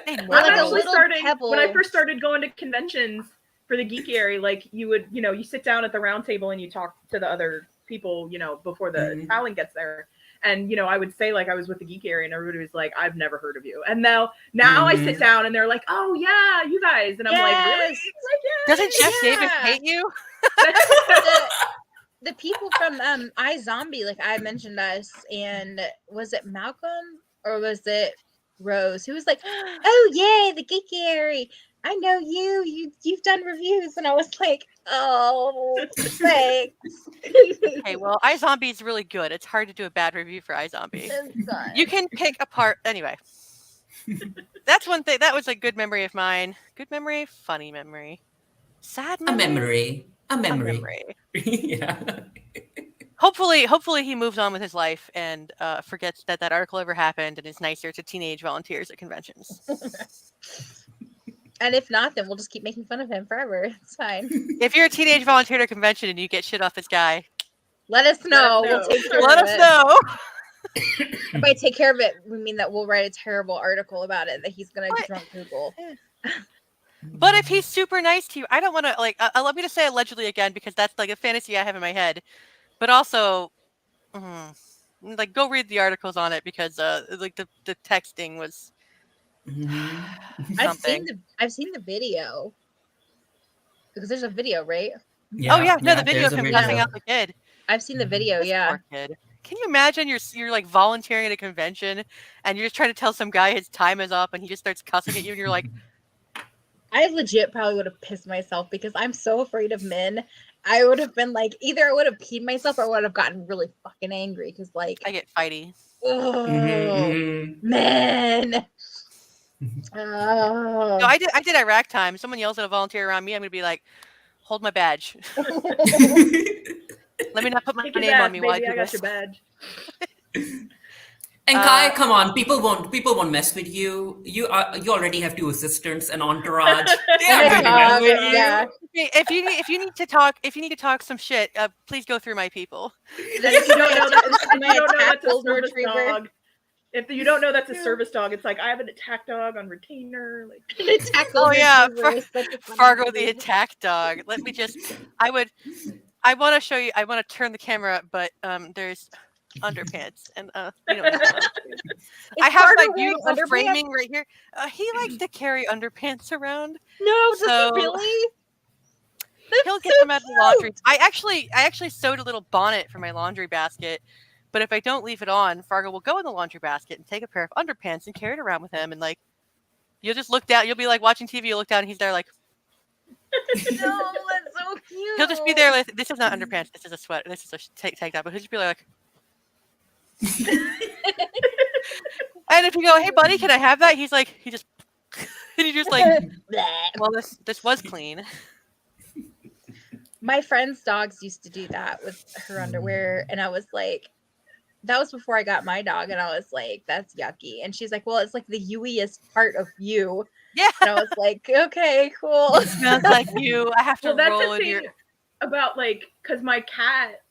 They know. We're like a actually little starting pebble. when I first started going to conventions for the Geekiary. Like, you would, you sit down at the round table and you talk to the other people, before the talent gets there. And I would say like I was with the Geekiary, and everybody was like, "I've never heard of you." And now I sit down and they're like, "Oh yeah, you guys," and I'm like, "Really?" Like, yeah, doesn't Jeff Davis hate you? The people from iZombie, like I mentioned us, and was it Malcolm or was it Rose who was like, "Oh yeah, the Geekiary, I know you've done reviews," and I was like, "Oh, thanks." Okay, well, iZombie is really good. It's hard to do a bad review for iZombie. You can pick apart anyway. That's one thing. That was a good memory of mine. Good memory, funny memory, sad memory. A memory. Yeah. Hopefully he moves on with his life and forgets that article ever happened and is nicer to teenage volunteers at conventions. And if not, then we'll just keep making fun of him forever. It's fine. If you're a teenage volunteer at a convention and you get shit off this guy, let us know. We'll take care of it. Let us know. And by take care of it, we mean that we'll write a terrible article about it that he's gonna drunk Google. But if he's super nice to you, I don't want to let me just say allegedly again because that's like a fantasy I have in my head. But also, like go read the articles on it because like the texting was. Something. I've seen the video because there's a video, right? Yeah, oh yeah, no, the video of him cussing out the kid. I've seen the video. This yeah. Poor kid. Can you imagine you're like volunteering at a convention and you're just trying to tell some guy his time is up and he just starts cussing at you and you're like, I legit probably would have pissed myself because I'm so afraid of men. I would have been like, either I would have peed myself or I would have gotten really fucking angry because like I get fighty. Men. No, I did Iraq time. Someone yells at a volunteer around me, I'm gonna be like, hold my badge. Let me not put my name on me while I do got this. your badge. And Kai, come on, people won't mess with you. You already have 2 assistants and entourage. They are going to mess with you. Yeah. If you need to talk some shit, please go through my people. If you don't know that's a service dog. If you don't know that's a service dog, it's like I have an attack dog on retainer. Like an attack oh yeah, Fargo the attack dog. Let me just. I want to show you. I want to turn the camera up, but there's underpants and we don't need that. I have my beautiful framing right here. He likes to carry underpants around. No, does he really? He'll get them out of the laundry. I actually sewed a little bonnet for my laundry basket, but if I don't leave it on, Fargo will go in the laundry basket and take a pair of underpants and carry it around with him. And like, you'll just look down. You'll be like watching TV. You'll look down, and he's there like. No, that's so cute. He'll just be there like, this is not underpants. This is a sweater. This is a tank top. But he'll just be like. And if you go, hey buddy, can I have that? He's like, he just like, well, this was clean. My friend's dogs used to do that with her underwear, and I was like, that was before I got my dog, and I was like, that's yucky. And she's like, well, it's like the youiest part of you. Yeah. And I was like, okay, cool. It smells like you. I have to roll in your. About like, because my cat,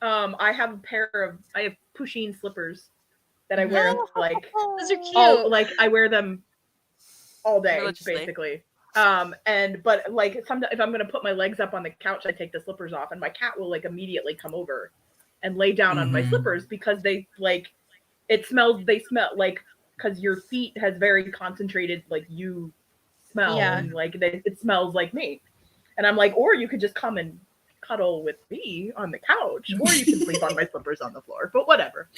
I have pusheen slippers that I wear like those are cute. I wear them all day basically. But like sometimes if I'm gonna put my legs up on the couch, I take the slippers off, and my cat will like immediately come over and lay down on my slippers because they like they smell like because your feet has very concentrated like you smell and like it smells like me. And I'm like, or you could just come and cuddle with me on the couch, or you can sleep on my slippers on the floor, but whatever.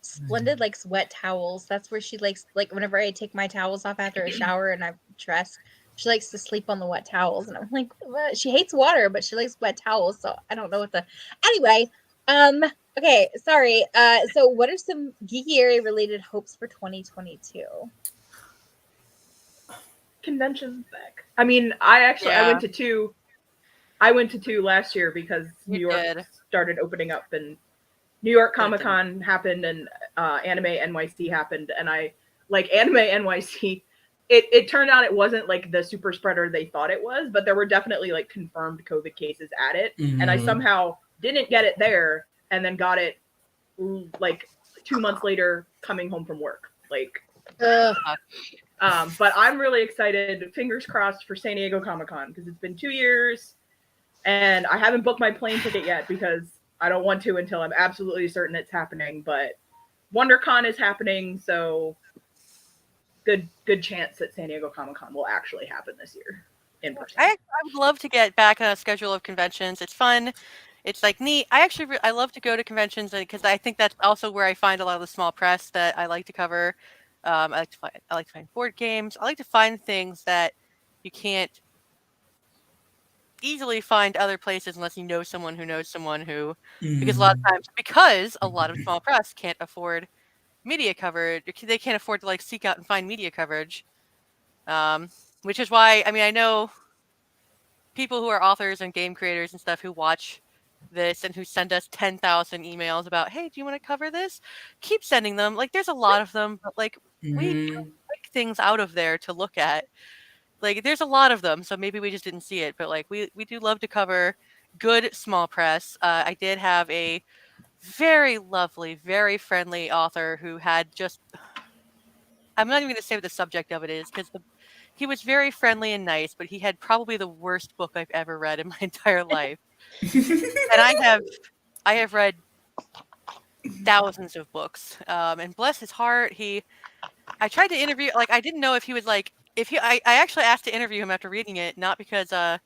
Splendid likes wet towels. That's where she likes, like, whenever I take my towels off after a shower and I'm dressed, she likes to sleep on the wet towels. And I'm like, what? She hates water, but she likes wet towels. So I don't know what the. Anyway, okay, sorry. So what are some Geekiary related hopes for 2022? Conventions back. I mean, I went to two. I went to two last year because New York started opening up, and New York Comic Con happened, and Anime NYC happened, and I like Anime NYC. It turned out it wasn't like the super spreader they thought it was, but there were definitely like confirmed COVID cases at it, and I somehow didn't get it there, and then got it like 2 months later coming home from work. Like, but I'm really excited. Fingers crossed for San Diego Comic Con because it's been 2 years, and I haven't booked my plane ticket yet because I don't want to until I'm absolutely certain it's happening. But WonderCon is happening, so good chance that San Diego Comic Con will actually happen this year in person. I would love to get back on a schedule of conventions. It's fun. It's like neat. I love to go to conventions because I think that's also where I find a lot of the small press that I like to cover. I like to find board games. I like to find things that you can't easily find other places unless you know someone who knows someone who, because a lot of small press can't afford media coverage. They can't afford to like seek out and find media coverage. Which is why, I mean, I know people who are authors and game creators and stuff who watch this and who send us 10,000 emails about, hey, do you want to cover this? Keep sending them. Like, there's a lot of them, but like we pick things out of there to look at. Like, there's a lot of them, so maybe we just didn't see it. But like, we do love to cover good small press. I did have a very lovely, very friendly author who had just. I'm not even going to say what the subject of it is because he was very friendly and nice, but he had probably the worst book I've ever read in my entire life. And I have read thousands of books. And bless his heart, I tried to interview, like, I didn't know if he was like, I actually asked to interview him after reading it, not because I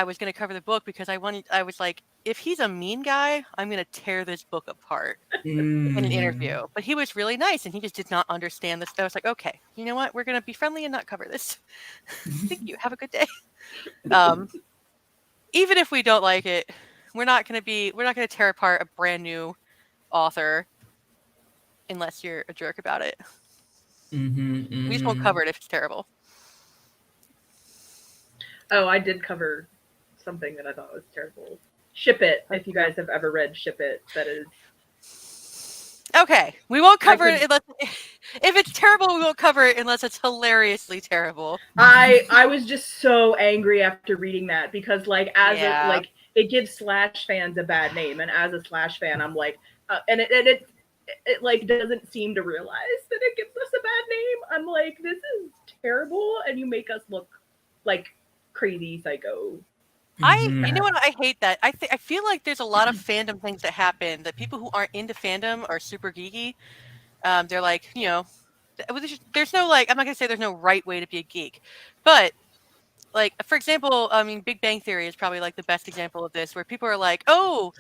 was going to cover the book, because I was like, if he's a mean guy, I'm going to tear this book apart in an interview. But he was really nice, and he just did not understand this. I was like, okay, you know what? We're going to be friendly and not cover this. Thank you. Have a good day. Even if we don't like it, we're not going to tear apart a brand new author unless you're a jerk about it. We just won't cover it if it's terrible. Oh, I did cover something that I thought was terrible. Ship It, if you guys have ever read Ship It, that is... Okay, we won't cover it unless... If it's terrible, we won't cover it unless it's hilariously terrible. I was just so angry after reading that because, like, it gives Slash fans a bad name, and as a Slash fan, I'm like... and it like doesn't seem to realize that it gives us a bad name. I'm like, this is terrible, and you make us look like crazy psycho. You know what? I hate that. I feel like there's a lot of fandom things that happen that people who aren't into fandom are super geeky. They're like, you know, there's no, like, I'm not gonna say there's no right way to be a geek, but like, for example, I mean, Big Bang Theory is probably like the best example of this, where people are like, oh,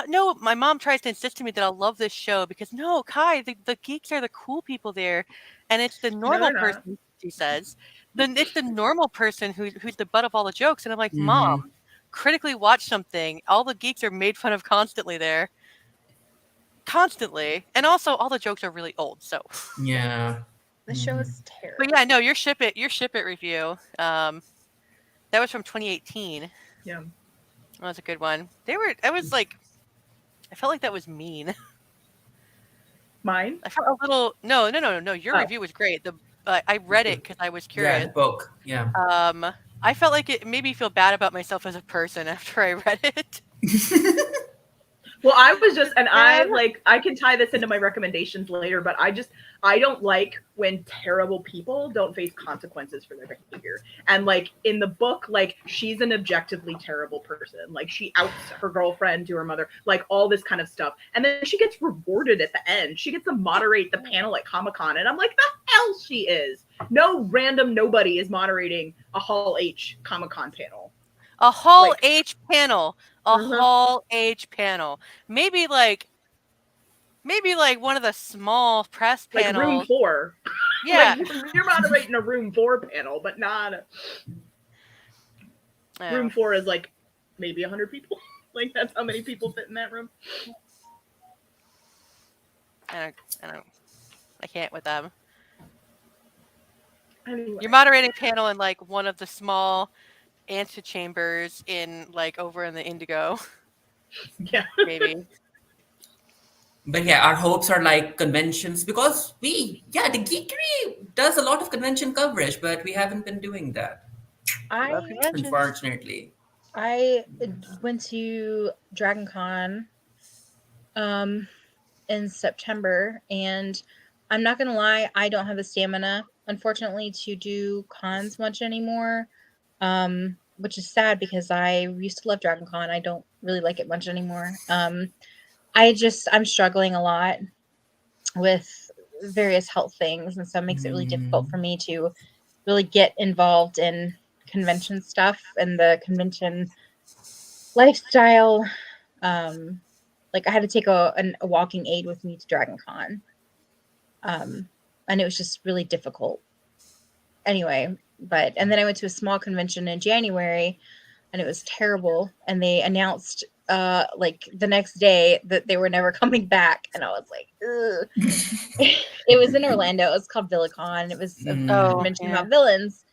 no, my mom tries to insist to me that I'll love this show because no, Kai, the geeks are the cool people there, and it's the normal person, she says. Then it's the normal person who's the butt of all the jokes, and I'm like, Mom, critically watch something. All the geeks are made fun of constantly there. Constantly. And also all the jokes are really old, so yeah. The show is terrible. But yeah, no, your Ship It review. That was from 2018. Yeah. That was a good one. I felt like that was mean. Mine? I felt a little no. Your review was great. I read it because I was curious. Yeah, the book. Yeah. I felt like it made me feel bad about myself as a person after I read it. Well, I was just, and I can tie this into my recommendations later, but I don't like when terrible people don't face consequences for their behavior. And like in the book, like she's an objectively terrible person. Like she outs her girlfriend to her mother, like all this kind of stuff. And then she gets rewarded at the end. She gets to moderate the panel at Comic-Con. And I'm like, the hell she is. No random nobody is moderating a Hall H Comic-Con panel. A Hall H panel. A Hall H panel. Maybe like one of the small press panels. Like room 4. Yeah. Like, you're moderating a room 4 panel, but not room 4 is like maybe 100 people. Like that's how many people fit in that room. I can't with them. Anyway. You're moderating panel in like one of the small antechambers in like over in the Indigo. Yeah. Maybe. But yeah, our hopes are like conventions because the Geekery does a lot of convention coverage, but we haven't been doing that. Unfortunately. I went to Dragon Con in September, and I'm not gonna lie, I don't have the stamina, unfortunately, to do cons much anymore. Which is sad because I used to love Dragon Con. I don't really like it much anymore. I'm struggling a lot with various health things, and so it makes it really difficult for me to really get involved in convention stuff and the convention lifestyle. Like I had to take a walking aid with me to Dragon Con. And it was just really difficult. Anyway, and then I went to a small convention in January, and it was terrible. And they announced like the next day that they were never coming back, and I was like, ugh. It was in Orlando. It was called VillaCon. It was a convention about villains,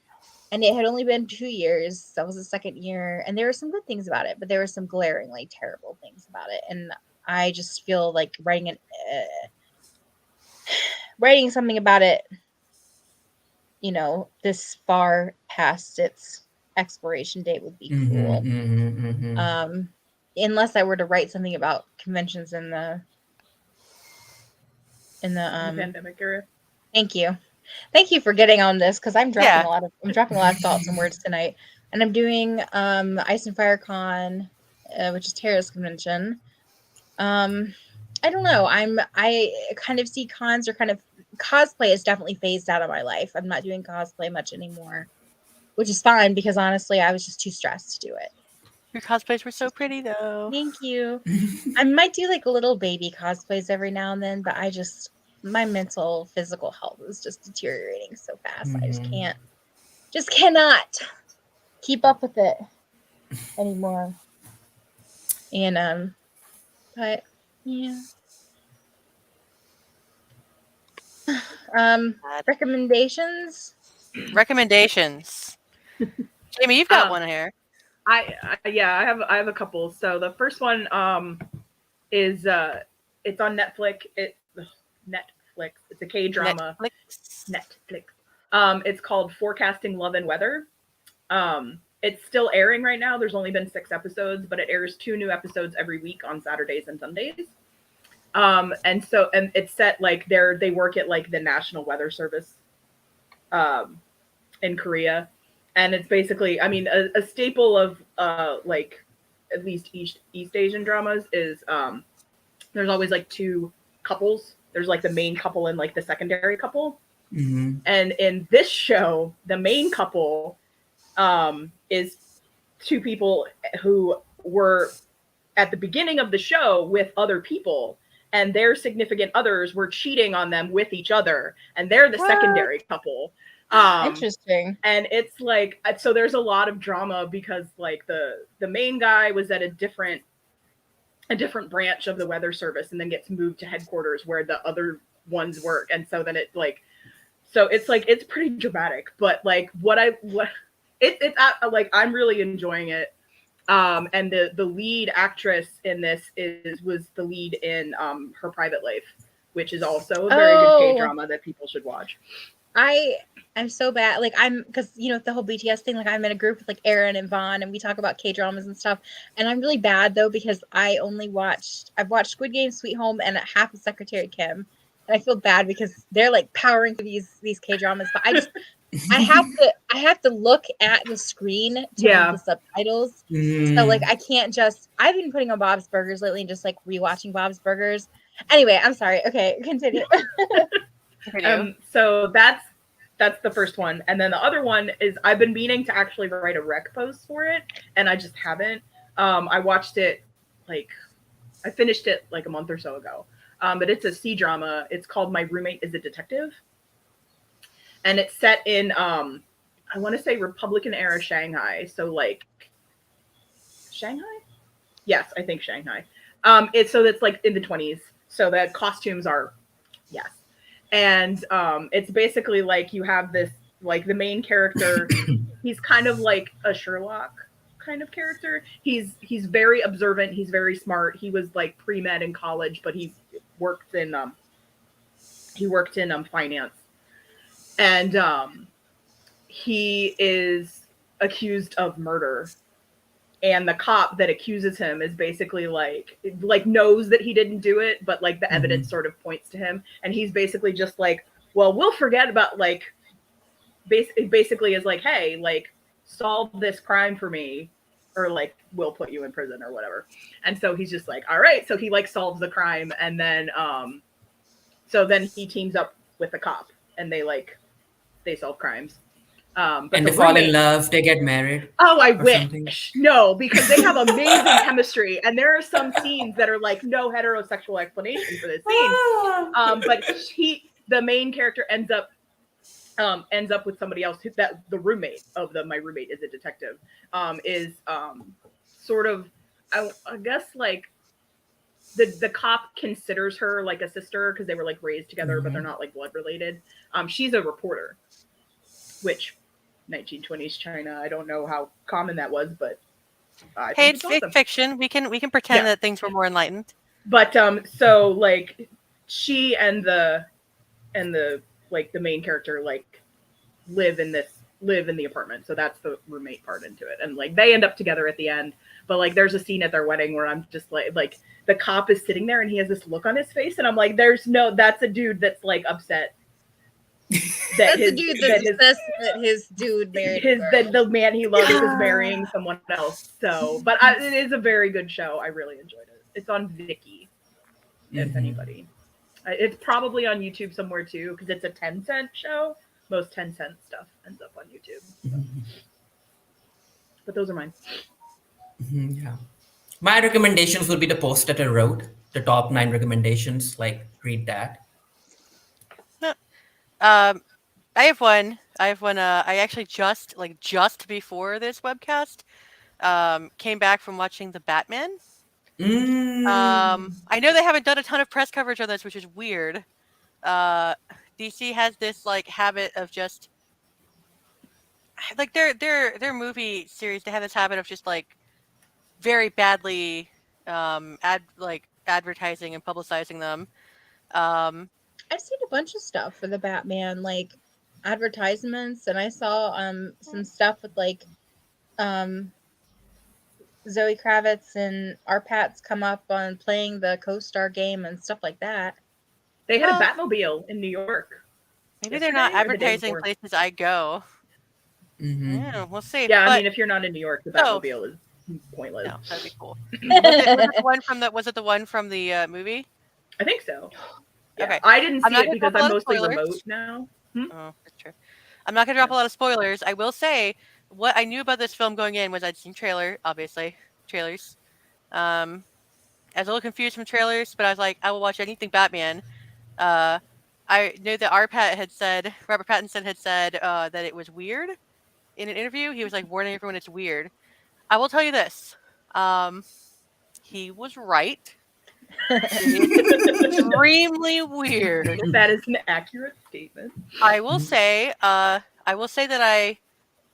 and it had only been 2 years. That was the second year, and there were some good things about it, but there were some glaringly terrible things about it. And I just feel like writing something about it, you know, this far past its expiration date would be cool. Unless I were to write something about conventions in the pandemic era. Thank you for getting on this, because I'm dropping a lot of thoughts and words tonight. And I'm doing Ice and Fire Con, which is Tara's convention. I don't know. I kind of see cons are kind of, cosplay is definitely phased out of my life. I'm not doing cosplay much anymore, which is fine because honestly, I was just too stressed to do it. Your cosplays were so pretty though. Thank you. I might do like little baby cosplays every now and then, but my mental, physical health is just deteriorating so fast. I just cannot keep up with it anymore. And but yeah. Recommendations. Jamie, you've got one here. I have a couple. So the first one is it's on Netflix. It's a K-drama. Netflix. It's called Forecasting Love and Weather. It's still airing right now. There's only been 6 episodes, but it airs 2 new episodes every week on Saturdays and Sundays. And it's set like they work at like the National Weather Service in Korea. And it's basically, I mean, a staple of like at least East Asian dramas is there's always like 2 couples. There's like the main couple and like the secondary couple. Mm-hmm. And in this show, the main couple is 2 people who were at the beginning of the show with other people, and their significant others were cheating on them with each other, and they're the secondary couple. Interesting. And it's like, so there's a lot of drama because like the main guy was at a different branch of the weather service and then gets moved to headquarters where the other ones work. And so then it's pretty dramatic, but like I'm really enjoying it. And the lead actress in this was the lead in Her Private Life, which is also a very good K-drama that people should watch. I'm so bad. Like because the whole BTS thing. Like I'm in a group with like Aaron and Vaughn, and we talk about K-dramas and stuff. And I'm really bad though because I've watched Squid Game, Sweet Home, and half of Secretary Kim. And I feel bad because they're like powering through these K-dramas, but I have to look at the screen to read the subtitles. So like I can't just. I've been putting on Bob's Burgers lately and just like rewatching Bob's Burgers. Anyway, I'm sorry. Okay, continue. So that's the first one, and then the other one is I've been meaning to actually write a rec post for it, and I just haven't. I watched it I finished it like a month or so ago. But it's a C drama. It's called My Roommate is a Detective, and it's set in I want to say Republican era Shanghai. So like Shanghai, yes, I think Shanghai. It's like in the 20s. So the costumes are yes. And it's basically like you have this, like the main character, he's kind of like a Sherlock kind of character. He's very observant. He's very smart. He was like pre-med in college, but he worked in finance. And he is accused of murder. And the cop that accuses him is basically like knows that he didn't do it, but like the evidence sort of points to him. And he's basically just like, well, we'll forget about like, basically is like, hey, like solve this crime for me, or like we'll put you in prison or whatever. And so he's just like, all right. So he like solves the crime, and then so then he teams up with the cop, and they solve crimes. But and they fall in love, they get married. Oh, I wish. Something. No, because they have amazing chemistry, and there are some scenes that are like no heterosexual explanation for this scene. But the main character ends up with somebody else. That the roommate of My Roommate is a Detective is sort of I guess like the cop considers her like a sister because they were like raised together, but they're not like blood related. She's a reporter, which 1920s China, I don't know how common that was, but hey, it's awesome. Fiction. We can pretend that things were more enlightened. But so like she and the like the main character like live in the apartment, so that's the roommate part into it, and like they end up together at the end. But like there's a scene at their wedding where I'm just like the cop is sitting there and he has this look on his face, and I'm like, that's a dude that's like upset. That's the dude that's obsessed that his dude married the man he loves is marrying someone else. So, but it is a very good show. I really enjoyed it. It's on Viki, if anybody. It's probably on YouTube somewhere too, because it's a 10-cent show. Most 10-cent stuff ends up on YouTube. So. But those are mine. Yeah. My recommendations would be the post that I wrote, the top 9 recommendations. Like, read that. I have one. I actually just before this webcast, came back from watching the Batman. I know they haven't done a ton of press coverage on this, which is weird. DC has this like habit of just like their movie series. They have this habit of just like very badly advertising and publicizing them. I've seen a bunch of stuff for the Batman, like advertisements, and I saw some stuff with like Zoe Kravitz and Arpats come up on playing the Co-Star game and stuff like that. They had a Batmobile in New York. Maybe they're not advertising places I go. Yeah, we'll see. Yeah, I mean, if you're not in New York, the Batmobile is pointless. No, that'd be cool. Was it the one from the movie? I think so. Yeah. Okay. I didn't see it because I'm mostly remote now. Oh, that's true. I'm not going to drop a lot of spoilers. I will say what I knew about this film going in was I'd seen trailers. I was a little confused from trailers, but I was like, I will watch anything Batman. I knew that Robert Pattinson had said that it was weird in an interview. He was like warning everyone it's weird. I will tell you this. He was right. It's extremely weird. That is an accurate statement. I will say that I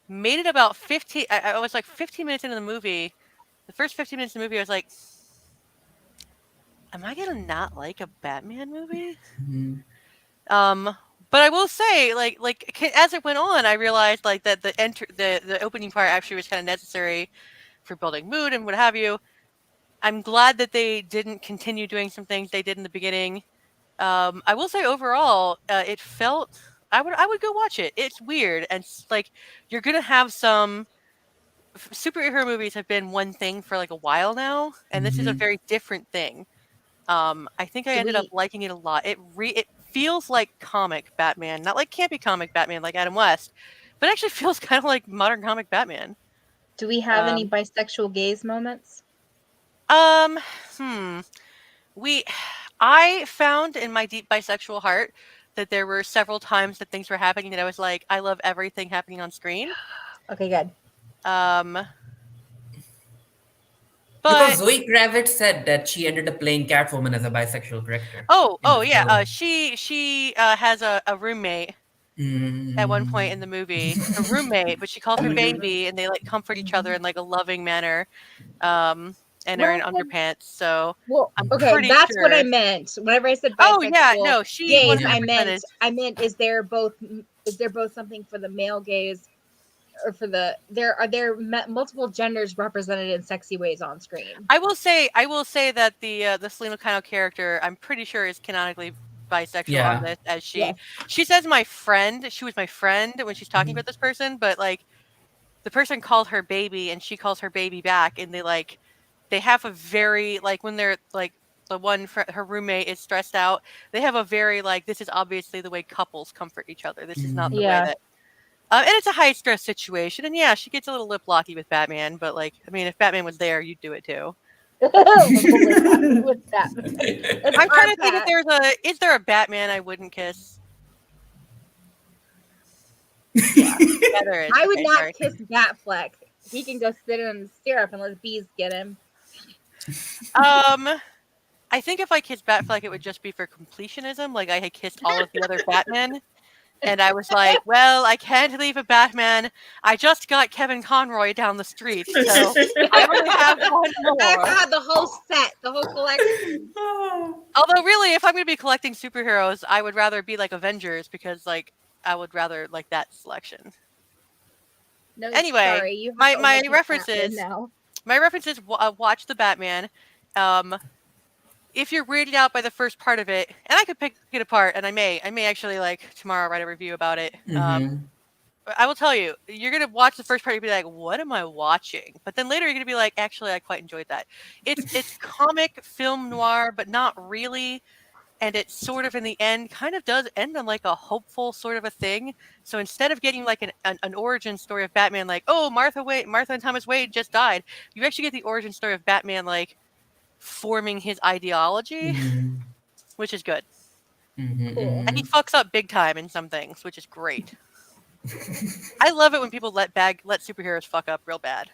made it about 15. I was like 15 minutes into the movie. The first 15 minutes of the movie, I was like, am I gonna not like a Batman movie? But I will say, as it went on, I realized like that the opening part actually was kind of necessary for building mood and what have you. I'm glad that they didn't continue doing some things they did in the beginning. I will say overall, it felt I would go watch it. It's weird and like you're gonna have some superhero movies have been one thing for like a while now, and this is a very different thing. I think I ended up liking it a lot. It feels like comic Batman, not like campy comic Batman like Adam West, but actually feels kind of like modern comic Batman. Do we have any bisexual gaze moments? I found in my deep bisexual heart that there were several times that things were happening that I was like, I love everything happening on screen. Okay, good. Because Zoe Kravitz said that she ended up playing Catwoman as a bisexual character. Oh yeah. She has a roommate at one point in the movie, a roommate, but she calls her baby, and they like comfort each other in like a loving manner. And are in underpants. So okay, that's what I meant. Whenever I said bisexual, oh yeah, no, gaze, I meant is there both something for the male gaze or for the are there multiple genders represented in sexy ways on screen? I will say that the Selena Kyle character, I'm pretty sure, is canonically bisexual on this, as she says my friend. She was my friend when she's talking about this person, but like the person called her baby and she calls her baby back, and they have a very like when they're like the one her roommate is stressed out, they have a very like this is obviously the way couples comfort each other. This is not the way that and it's a high stress situation, and yeah, she gets a little lip locky with Batman, but like I mean if Batman was there, you'd do it too. I'm trying to think if is there a Batman I wouldn't kiss? Yeah, there is. I would not kiss Batfleck. He can go sit in the syrup and let bees get him. I think if I kissed Batfleck, it would just be for completionism. Like I had kissed all of the other Batmen, and I was like, "Well, I can't leave a Batman. I just got Kevin Conroy down the street, so I only have one more." The whole set, the whole collection. Although, really, if I'm going to be collecting superheroes, I would rather be like Avengers because, like, I would rather like that selection. No, anyway, sorry, my references. My references. Watch the Batman. If you're weirded out by the first part of it, and I could pick it apart, and I may actually like tomorrow write a review about it. I will tell you, you're gonna watch the first part, you'll be like, "What am I watching?" But then later, you're gonna be like, "Actually, I quite enjoyed that." It's comic film noir, but not really. And it sort of in the end kind of does end on like a hopeful sort of a thing. So instead of getting like an origin story of Batman, like, oh, Martha and Thomas Wayne just died, you actually get the origin story of Batman like forming his ideology, which is good. And he fucks up big time in some things, which is great. I love it when people let superheroes fuck up real bad.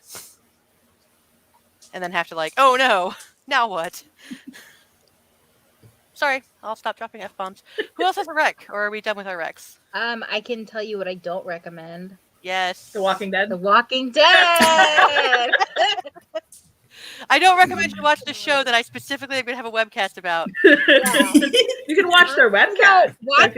And then have to like, oh no, now what? Sorry, I'll stop dropping F-bombs. Who else has a rec? Or are we done with our recs? I can tell you what I don't recommend. Yes. The Walking Dead? The Walking Dead! I don't recommend you watch the show that I specifically am going to have a webcast about. Yeah. You can watch their webcast. Watch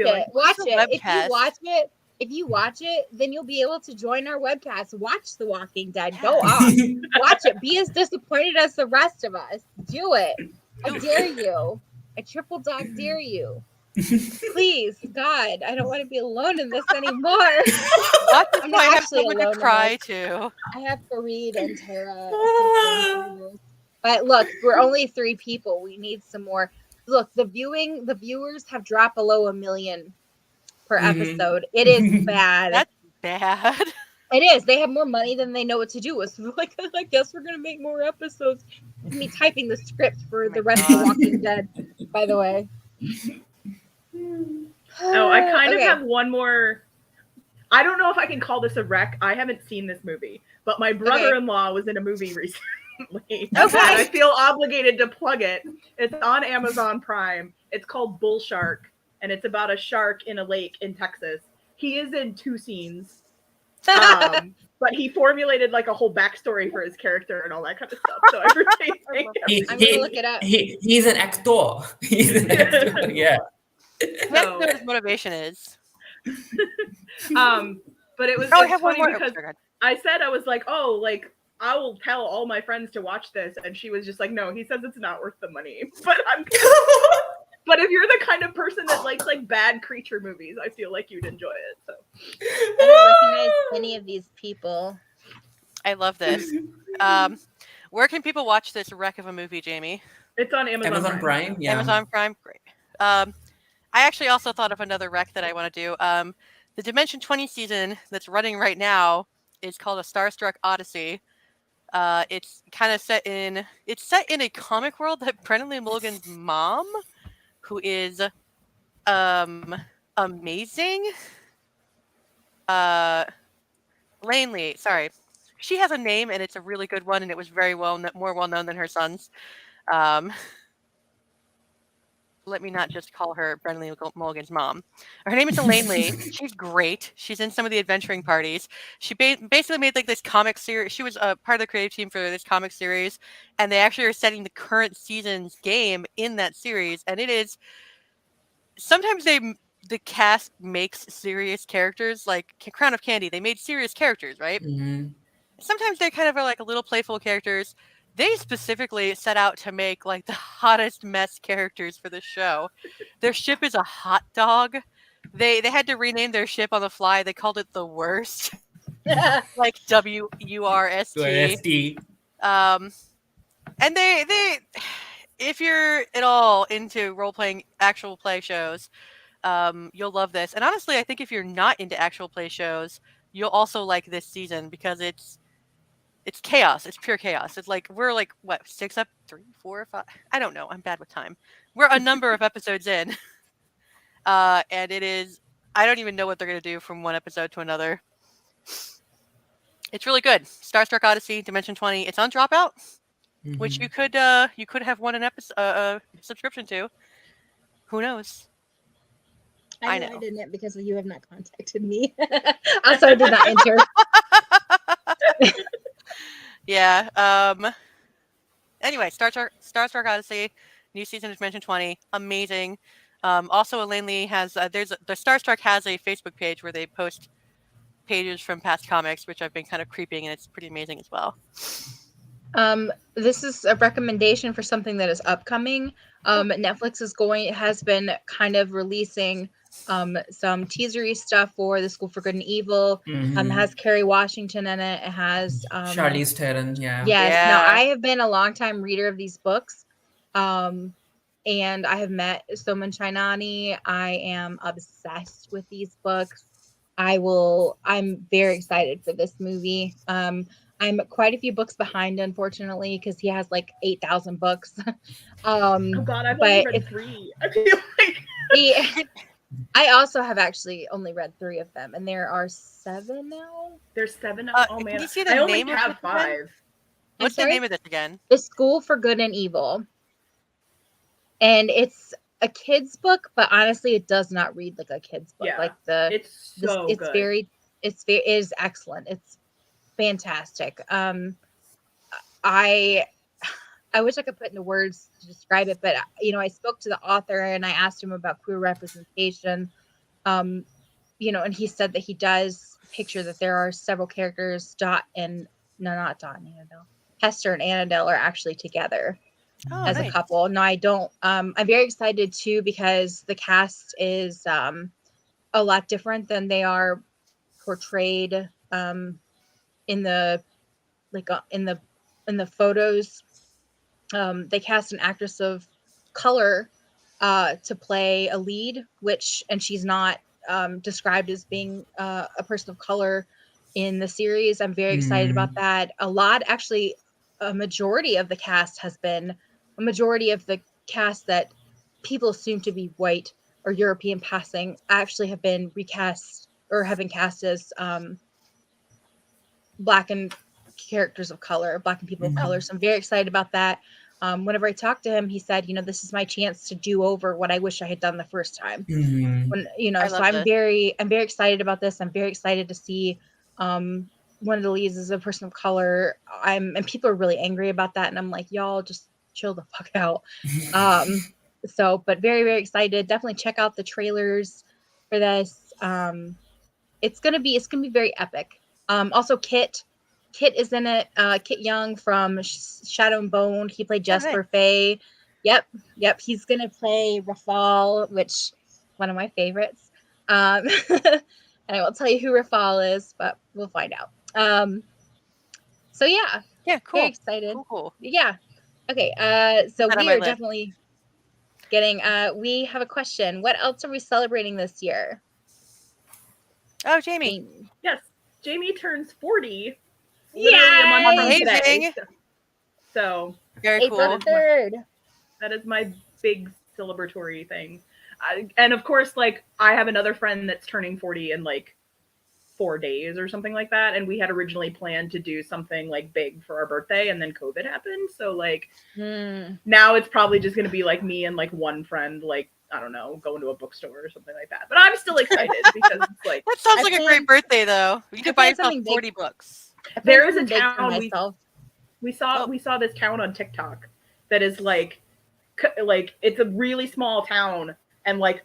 it. If you watch it, then you'll be able to join our webcast. Watch The Walking Dead. Go off. Watch it. Be as disappointed as the rest of us. Do it. I dare you. I triple dog dare you. Please, God, I don't want to be alone in this anymore. I'm not actually alone to cry too. I have Fareed and Tara. But look, we're only 3 people. We need some more. Look, the viewers have dropped below 1 million per episode. It is bad. That's bad. It is. They have more money than they know what to do with. So like, I guess we're gonna make more episodes. Me typing the script for the rest of Walking Dead, by the way. Oh, I kind of have one more. I don't know if I can call this a rec. I haven't seen this movie, but my brother-in-law was in a movie recently. Okay. And I feel obligated to plug it. It's on Amazon Prime. It's called Bull Shark, and it's about a shark in a lake in Texas. He is in 2 scenes. But he formulated like a whole backstory for his character and all that kind of stuff. So I'm gonna look it up. He's an actor. He's an actor. Yeah. That's what his motivation is. But it was I it's have one funny more. because I said I was like, oh, like I will tell all my friends to watch this, and she was just like, no, he says it's not worth the money. But but if you're the kind of person that likes like bad creature movies, I feel like you'd enjoy it. So I don't recognize any of these people. I love this. Where can people watch this wreck of a movie, Jamie? It's on Amazon Prime. Yeah. Amazon Prime, great. I actually also thought of another rec that I want to do. The Dimension 20 season that's running right now is called A Starstruck Odyssey. It's kind of set in a comic world that Brennan Lee Mulligan's mom, who is amazing. Lane Lee, sorry. She has a name and it's a really good one, and it was very more well known than her son's. Let me not just call her Brennan Lee Mulligan's mom. Her name is Elaine Lee. She's great. She's in some of the adventuring parties. She basically made like this comic series. She was a part of the creative team for this comic series, and they actually are setting the current season's game in that series. And it is sometimes the cast makes serious characters, like Crown of Candy. They made serious characters, right? Mhm. Sometimes they kind of are like a little playful characters. They specifically set out to make like the hottest mess characters for the show. Their ship is a hot dog. They had to rename their ship on the fly. They called it the Worst, like WURST. And they if you're at all into role playing actual play shows, you'll love this. And honestly, I think if you're not into actual play shows, you'll also like this season because it's chaos. It's pure chaos. It's like we're like what 6 up 3, 4, 5. I don't know. I'm bad with time. We're a number of episodes in, and it is. I don't even know what they're gonna do from one episode to another. It's really good. Starstruck Odyssey, Dimension 20. It's on Dropout, which you could have won an episode subscription to. Who knows? I know I didn't because you have not contacted me. Also, I did not enter. Yeah. Anyway, Starstruck Odyssey, new season of Dimension 20, amazing. Also, Elaine Lee has the Starstruck has a Facebook page where they post pages from past comics, which I've been kind of creeping, and it's pretty amazing as well. This is a recommendation for something that is upcoming. Netflix has been kind of releasing some teasery stuff for The School for Good and Evil. It has Kerry Washington in it. It has Charlize Theron. Yeah. Yes. Yeah. Now I have been a longtime reader of these books, and I have met Soman Chainani. I am obsessed with these books. I'm very excited for this movie. I'm quite a few books behind, unfortunately, because he has like 8,000 books. Oh God, I've only read 3. I feel like I also have actually only read 3 of them, and there are 7 now. There's 7. Oh man, can you see the I only name have of 5. What's the name of this again? The School for Good and Evil, and it's a kid's book, but honestly, it does not read like a kid's book. Yeah, like it's good. It is excellent. It's fantastic. I wish I could put into words to describe it, but I spoke to the author and I asked him about queer representation. And he said that he does picture that there are several characters. Hester and Annabelle are actually together as a couple. No, I don't. I'm very excited too because the cast is a lot different than they are portrayed in the photos. They cast an actress of color to play a lead, and she's not described as being a person of color in the series. I'm very excited about that. A majority of the cast that people assume to be white or European passing actually have been recast or have been cast as Black and characters of color, Black and people of color. So I'm very excited about that. Whenever I talked to him, he said, this is my chance to do over what I wish I had done the first time. So I'm very excited about this. I'm very excited to see one of the leads is a person of color. And people are really angry about that. And I'm like, y'all just chill the fuck out. But very, very excited. Definitely check out the trailers for this. It's gonna be very epic. Also Kit is in it. Kit Young from Shadow and Bone. He played Jesper Faye. Yep. He's gonna play Rafal, which one of my favorites. And I won't tell you who Rafal is, but we'll find out. So yeah, cool. Very excited. Cool. Yeah. Okay. So we are definitely getting. We have a question. What else are we celebrating this year? Oh, Jamie. Yes, Jamie turns 40. Literally a month from today. So very April cool. 3rd. That is my big celebratory thing. And of course, like, I have another friend that's turning 40 in like 4 days or something like that, and we had originally planned to do something like big for our birthday, and then COVID happened, so like now it's probably just gonna be like me and like one friend, like, I don't know, going to a bookstore or something like that. But I'm still excited because it's like that sounds like a great birthday though. You could buy yourself 40 books. There is a town we saw this town on TikTok that is like it's a really small town, and like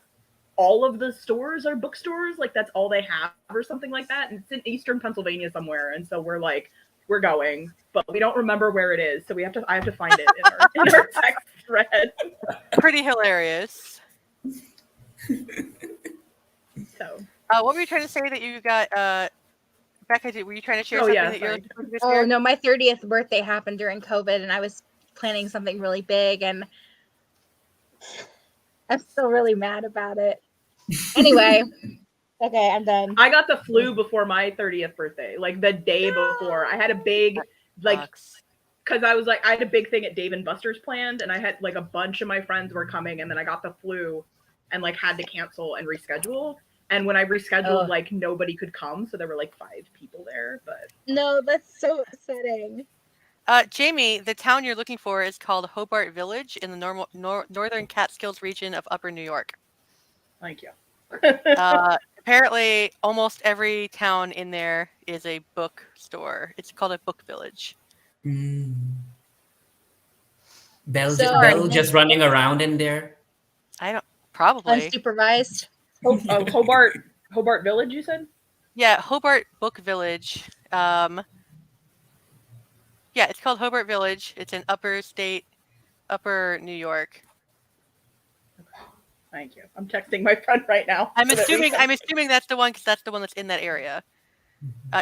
all of the stores are bookstores, like that's all they have or something like that, and it's in eastern Pennsylvania somewhere, and so we're going, but we don't remember where it is, so I have to find it in our text thread. Pretty hilarious. So what were you trying to say that you got Becca, were you trying to share something that you're looking for this year? Oh no, my 30th birthday happened during COVID, and I was planning something really big, and I'm still really mad about it. Anyway, okay, I'm done. I got the flu before my 30th birthday, like the day before. I had a big, like, because I was like, I had a big thing at Dave & Buster's planned, and I had like a bunch of my friends were coming, and then I got the flu and like had to cancel and reschedule. And when I rescheduled, like nobody could come, so there were like 5 people there. But no, that's so upsetting. Jamie, the town you're looking for is called Hobart Village in the northern Catskills region of Upper New York. Thank you. Apparently, almost every town in there is a bookstore. It's called a book village. Belle just running around in there. I don't probably unsupervised. Hobart Village, you said? Yeah, Hobart Book Village. Yeah, it's called Hobart Village. It's in Upper New York. Thank you. I'm texting my friend right now. I'm assuming that's the one because that's the one that's in that area.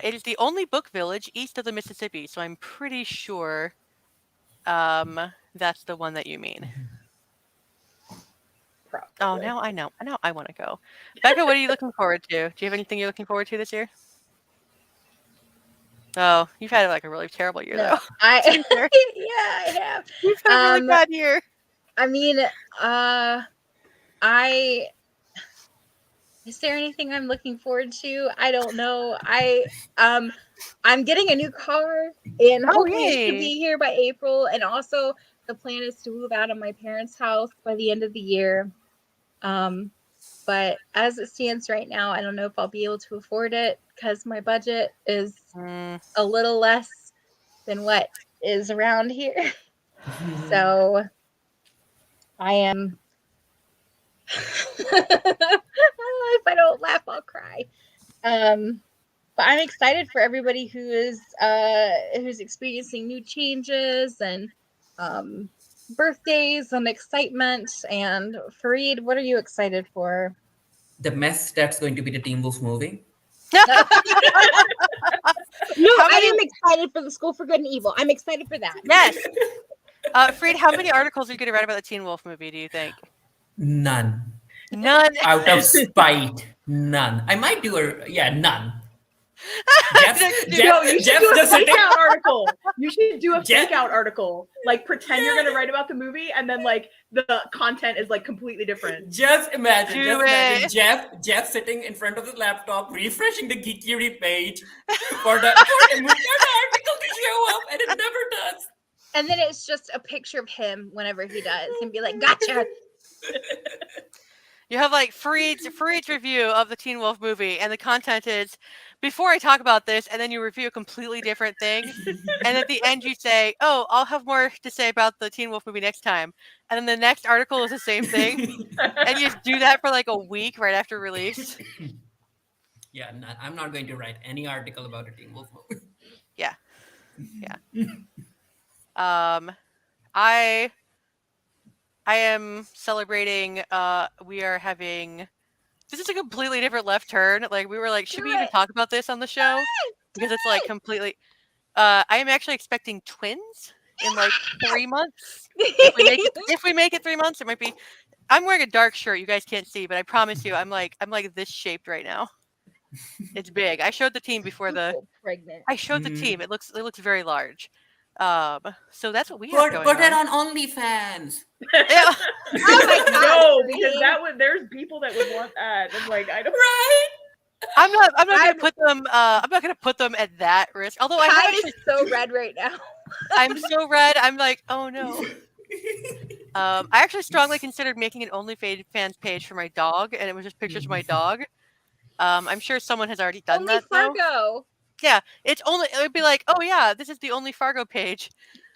It is the only book village east of the Mississippi, so I'm pretty sure that's the one that you mean. Probably. Oh, now I know. Now I want to go. Becca, what are you looking forward to? Do you have anything you're looking forward to this year? Oh, you've had like a really terrible year, though. I have. You've had a really bad year. I mean, is there anything I'm looking forward to? I don't know. I'm getting a new car, and hopefully it should be here by April. And also, the plan is to move out of my parents' house by the end of the year. But as it stands right now, I don't know if I'll be able to afford it because my budget is a little less than what is around here. So I am. If I don't laugh, I'll cry. But I'm excited for everybody who's experiencing new changes and birthdays and excitement. And Fareed, what are you excited for? The mess that's going to be the Teen Wolf movie. No, I am excited for the School for Good and Evil. I'm excited for that. Yes. Freed, how many articles are you going to write about the Teen Wolf movie, do you think? None. Out of spite. None. I might do none. You should do a fake out article. You should do a fake out article. Like pretend you're gonna write about the movie, and then like the content is like completely different. Just imagine Jeff sitting in front of his laptop, refreshing the Geekiary page for the article to show up, and it never does. And then it's just a picture of him whenever he does, and be like, "Gotcha." You have like Fareed's review of the Teen Wolf movie, and the content is, before I talk about this, and then you review a completely different thing, and at the end you say, "Oh, I'll have more to say about the Teen Wolf movie next time," and then the next article is the same thing, and you just do that for like a week right after release. Yeah, I'm not going to write any article about a Teen Wolf movie. Yeah. I am celebrating. We are having. This is a completely different left turn. Like we were like, should we even talk about this on the show? Because it's like completely. I am actually expecting twins in like 3 months. If we make it 3 months, it might be. I'm wearing a dark shirt. You guys can't see, but I promise you, I'm like this shaped right now. It's big. I showed the team before the. Pregnant. I showed the team. It looks very large. So that's what we have Put going put it on. on OnlyFans. Yeah. Oh my god! No, because there's people that would want that. I'm like, I don't. Right? I'm not gonna put them. I'm not gonna put them at that risk. Although I have Kai actually, is so red right now. I'm so red. I'm like, oh no. I actually strongly considered making an OnlyFans page for my dog, and it was just pictures of my dog. I'm sure someone has already done Only that though. Fargo. Yeah, it would be like, oh yeah, this is the Only Fargo page.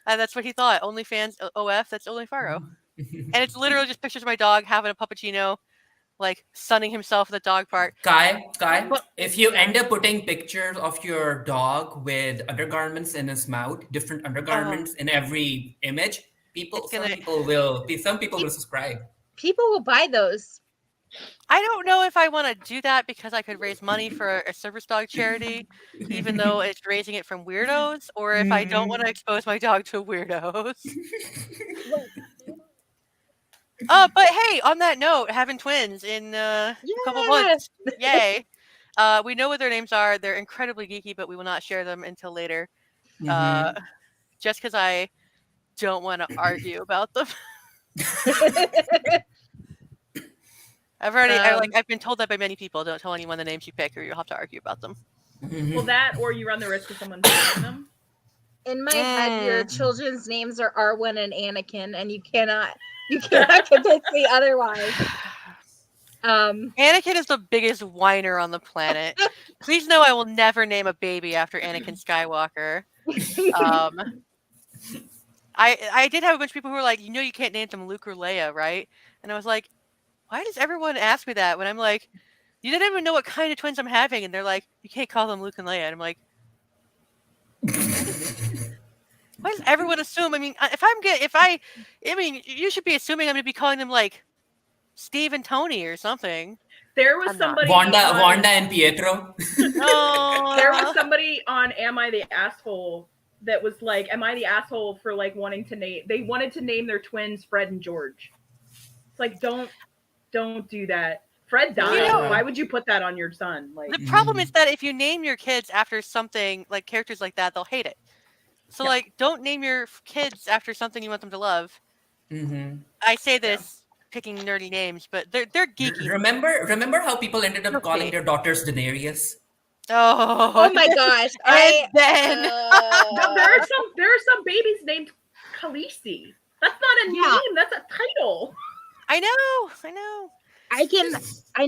And that's what he thought. OnlyFans OF, that's Only Fargo. And it's literally just pictures of my dog having a puppuccino, like sunning himself in the dog park. Kai, But- if you end up putting pictures of your dog with undergarments in his mouth, different undergarments in every image, some people will subscribe. People will buy those. I don't know if I want to do that because I could raise money for a service dog charity, even though it's raising it from weirdos, or if I don't want to expose my dog to weirdos. But hey, on that note, having twins in a couple months, yay! We know what their names are. They're incredibly geeky, but we will not share them until later. Just because I don't want to argue about them. I've been told that by many people. Don't tell anyone the names you pick, or you'll have to argue about them. Well, that or you run the risk of someone stealing them. In my head, your children's names are Arwen and Anakin, and you cannot convince me otherwise. Anakin is the biggest whiner on the planet. Please know I will never name a baby after Anakin Skywalker. I did have a bunch of people who were like, you can't name them Luke or Leia, right? And I was like, why does everyone ask me that when I'm like, you didn't even know what kind of twins I'm having, and they're like, you can't call them Luke and Leia. And I'm like, why does everyone assume? I mean, you should be assuming I'm going to be calling them like Steve and Tony or something. There was somebody Wanda and Pietro. No. There was somebody on Am I the Asshole that was like, am I the asshole for like wanting to name? They wanted to name their twins Fred and George. It's like, don't do that. Fred died. Why would you put that on your son? Like, the problem is that if you name your kids after something like characters like that, they'll hate it. So like, don't name your kids after something you want them to love. I say this picking nerdy names, but they're geeky. Remember how people ended up calling their daughters Daenerys? Oh my gosh! Then there are some babies named Khaleesi. That's not a name. That's a title. I know. I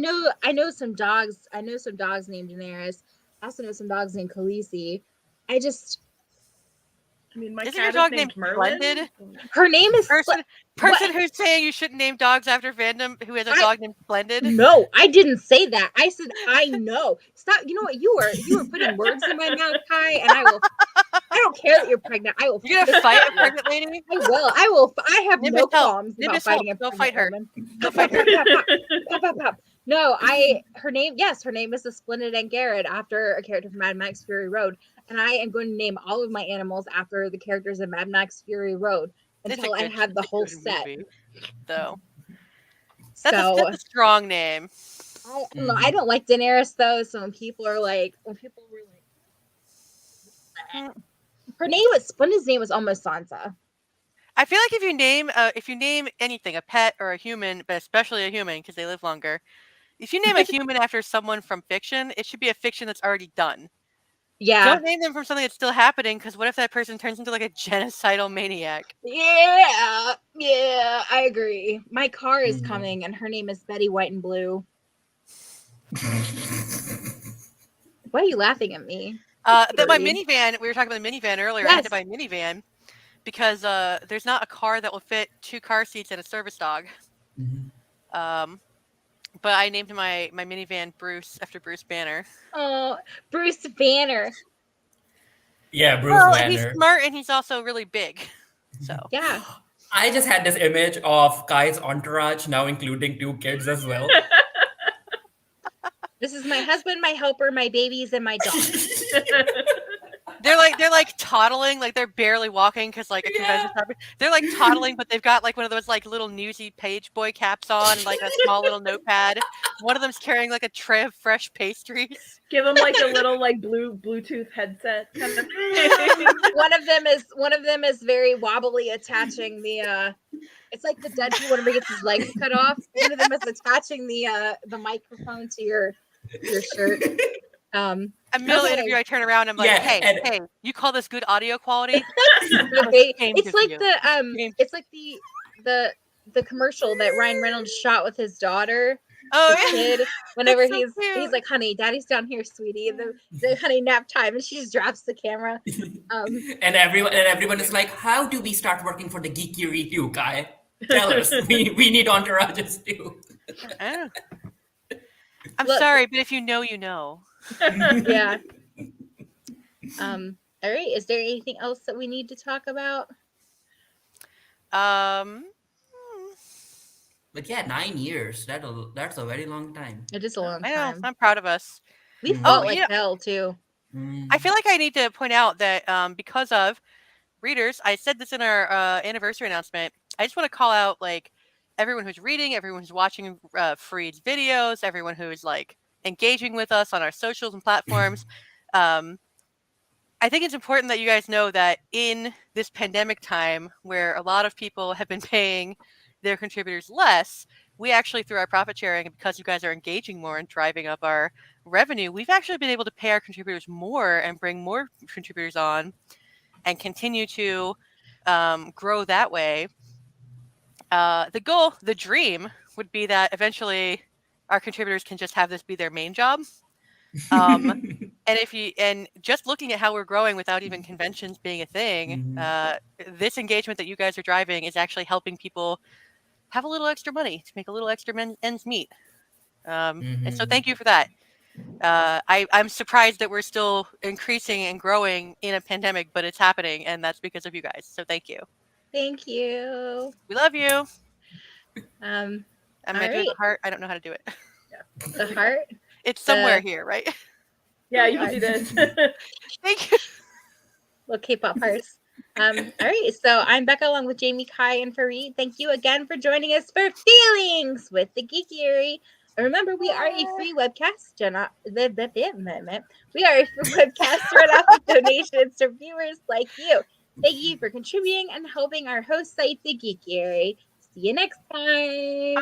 know some dogs. I know some dogs named Daenerys. I also know some dogs named Khaleesi. My Isn't cat your dog is named named Merlin. Splendid? Her name is person who's saying you shouldn't name dogs after fandom who has a dog named Splendid. No, I didn't say that. I said I know. Stop. You know what? You were putting words in my mouth, Kai, and I will. I don't care that you're pregnant. I will. You're gonna fight a pregnant lady? I will. I have no qualms about fighting a Go pregnant fight her. woman. Go fight her. Pop. No, her name is the Splendid Angarad after a character from Mad Max Fury Road. And I am going to name all of my animals after the characters in Mad Max Fury Road until I have the whole set. Though. That's a strong name. I don't like Daenerys though, so when people were like, her name was Splendid's name was almost Sansa. I feel like if you name anything, a pet or a human, but especially a human because they live longer, if you name a human after someone from fiction, it should be a fiction that's already done. Yeah. Don't name them from something that's still happening, because what if that person turns into like a genocidal maniac? Yeah, I agree. My car is coming, and her name is Betty White and Blue. Why are you laughing at me? That my minivan, we were talking about the minivan earlier. Yes. I had to buy a minivan because there's not a car that will fit 2 car seats and a service dog. But I named my minivan Bruce after Bruce Banner. Oh, Bruce Banner. Yeah, Bruce Well, Banner. he's smart and he's also really big. So Yeah. I just had this image of Kai's entourage, now including 2 kids as well. This is my husband, my helper, my babies, and my dog. they're like toddling, like they're barely walking because like a convention's happening. They're like toddling, but they've got like one of those like little newsy page boy caps on, and like a small little notepad. One of them's carrying like a tray of fresh pastries. Give them like a little like Bluetooth headset kind of thing. One of them is very wobbly, attaching the it's like the Deadpool whenever he gets his legs cut off. One of them is attaching the microphone to your shirt. A middle Okay. interview, I turn around, I'm like, Yeah, hey, you call this good audio quality? It's like the commercial that Ryan Reynolds shot with his daughter. Oh, the kid, whenever That's so he's cute. like, honey, daddy's down here, sweetie. The honey nap time, and she just drops the camera. And everyone is like, how do we start working for the Geekiary too, Kai? Tell us. We need entourages too. Oh. I'm Look. sorry, but if you know, you know. Yeah. All right. Is there anything else that we need to talk about? But yeah, 9 years. That's a very long time. It is a long I know. time. I'm proud of us. We fought like yeah. hell too. I feel like I need to point out that because of readers, I said this in our anniversary announcement. I just want to call out like everyone who's reading, everyone who's watching Freed's videos, everyone who's like engaging with us on our socials and platforms. I think it's important that you guys know that in this pandemic time where a lot of people have been paying their contributors less, we actually, through our profit sharing, and because you guys are engaging more and driving up our revenue, we've actually been able to pay our contributors more and bring more contributors on and continue to grow that way. The goal, the dream, would be that eventually our contributors can just have this be their main job. And just looking at how we're growing without even conventions being a thing, this engagement that you guys are driving is actually helping people have a little extra money to make a little extra ends meet. And so thank you for that. I'm surprised that we're still increasing and growing in a pandemic, but it's happening, and that's because of you guys. So thank you. Thank you. We love you. I'm gonna do the heart. I don't know how to do it. The heart. It's somewhere here, right? Yeah, you can do this. Thank you. Little K-pop hearts. All right, so I'm Becca along with Jamie, Kai, and Fareed. Thank you again for joining us for Feelings with the Geekiary. Remember, we are a free webcast. We are a free webcast run off of donations to viewers like you. Thank you for contributing and helping our host site, the Geekiary. See you next time.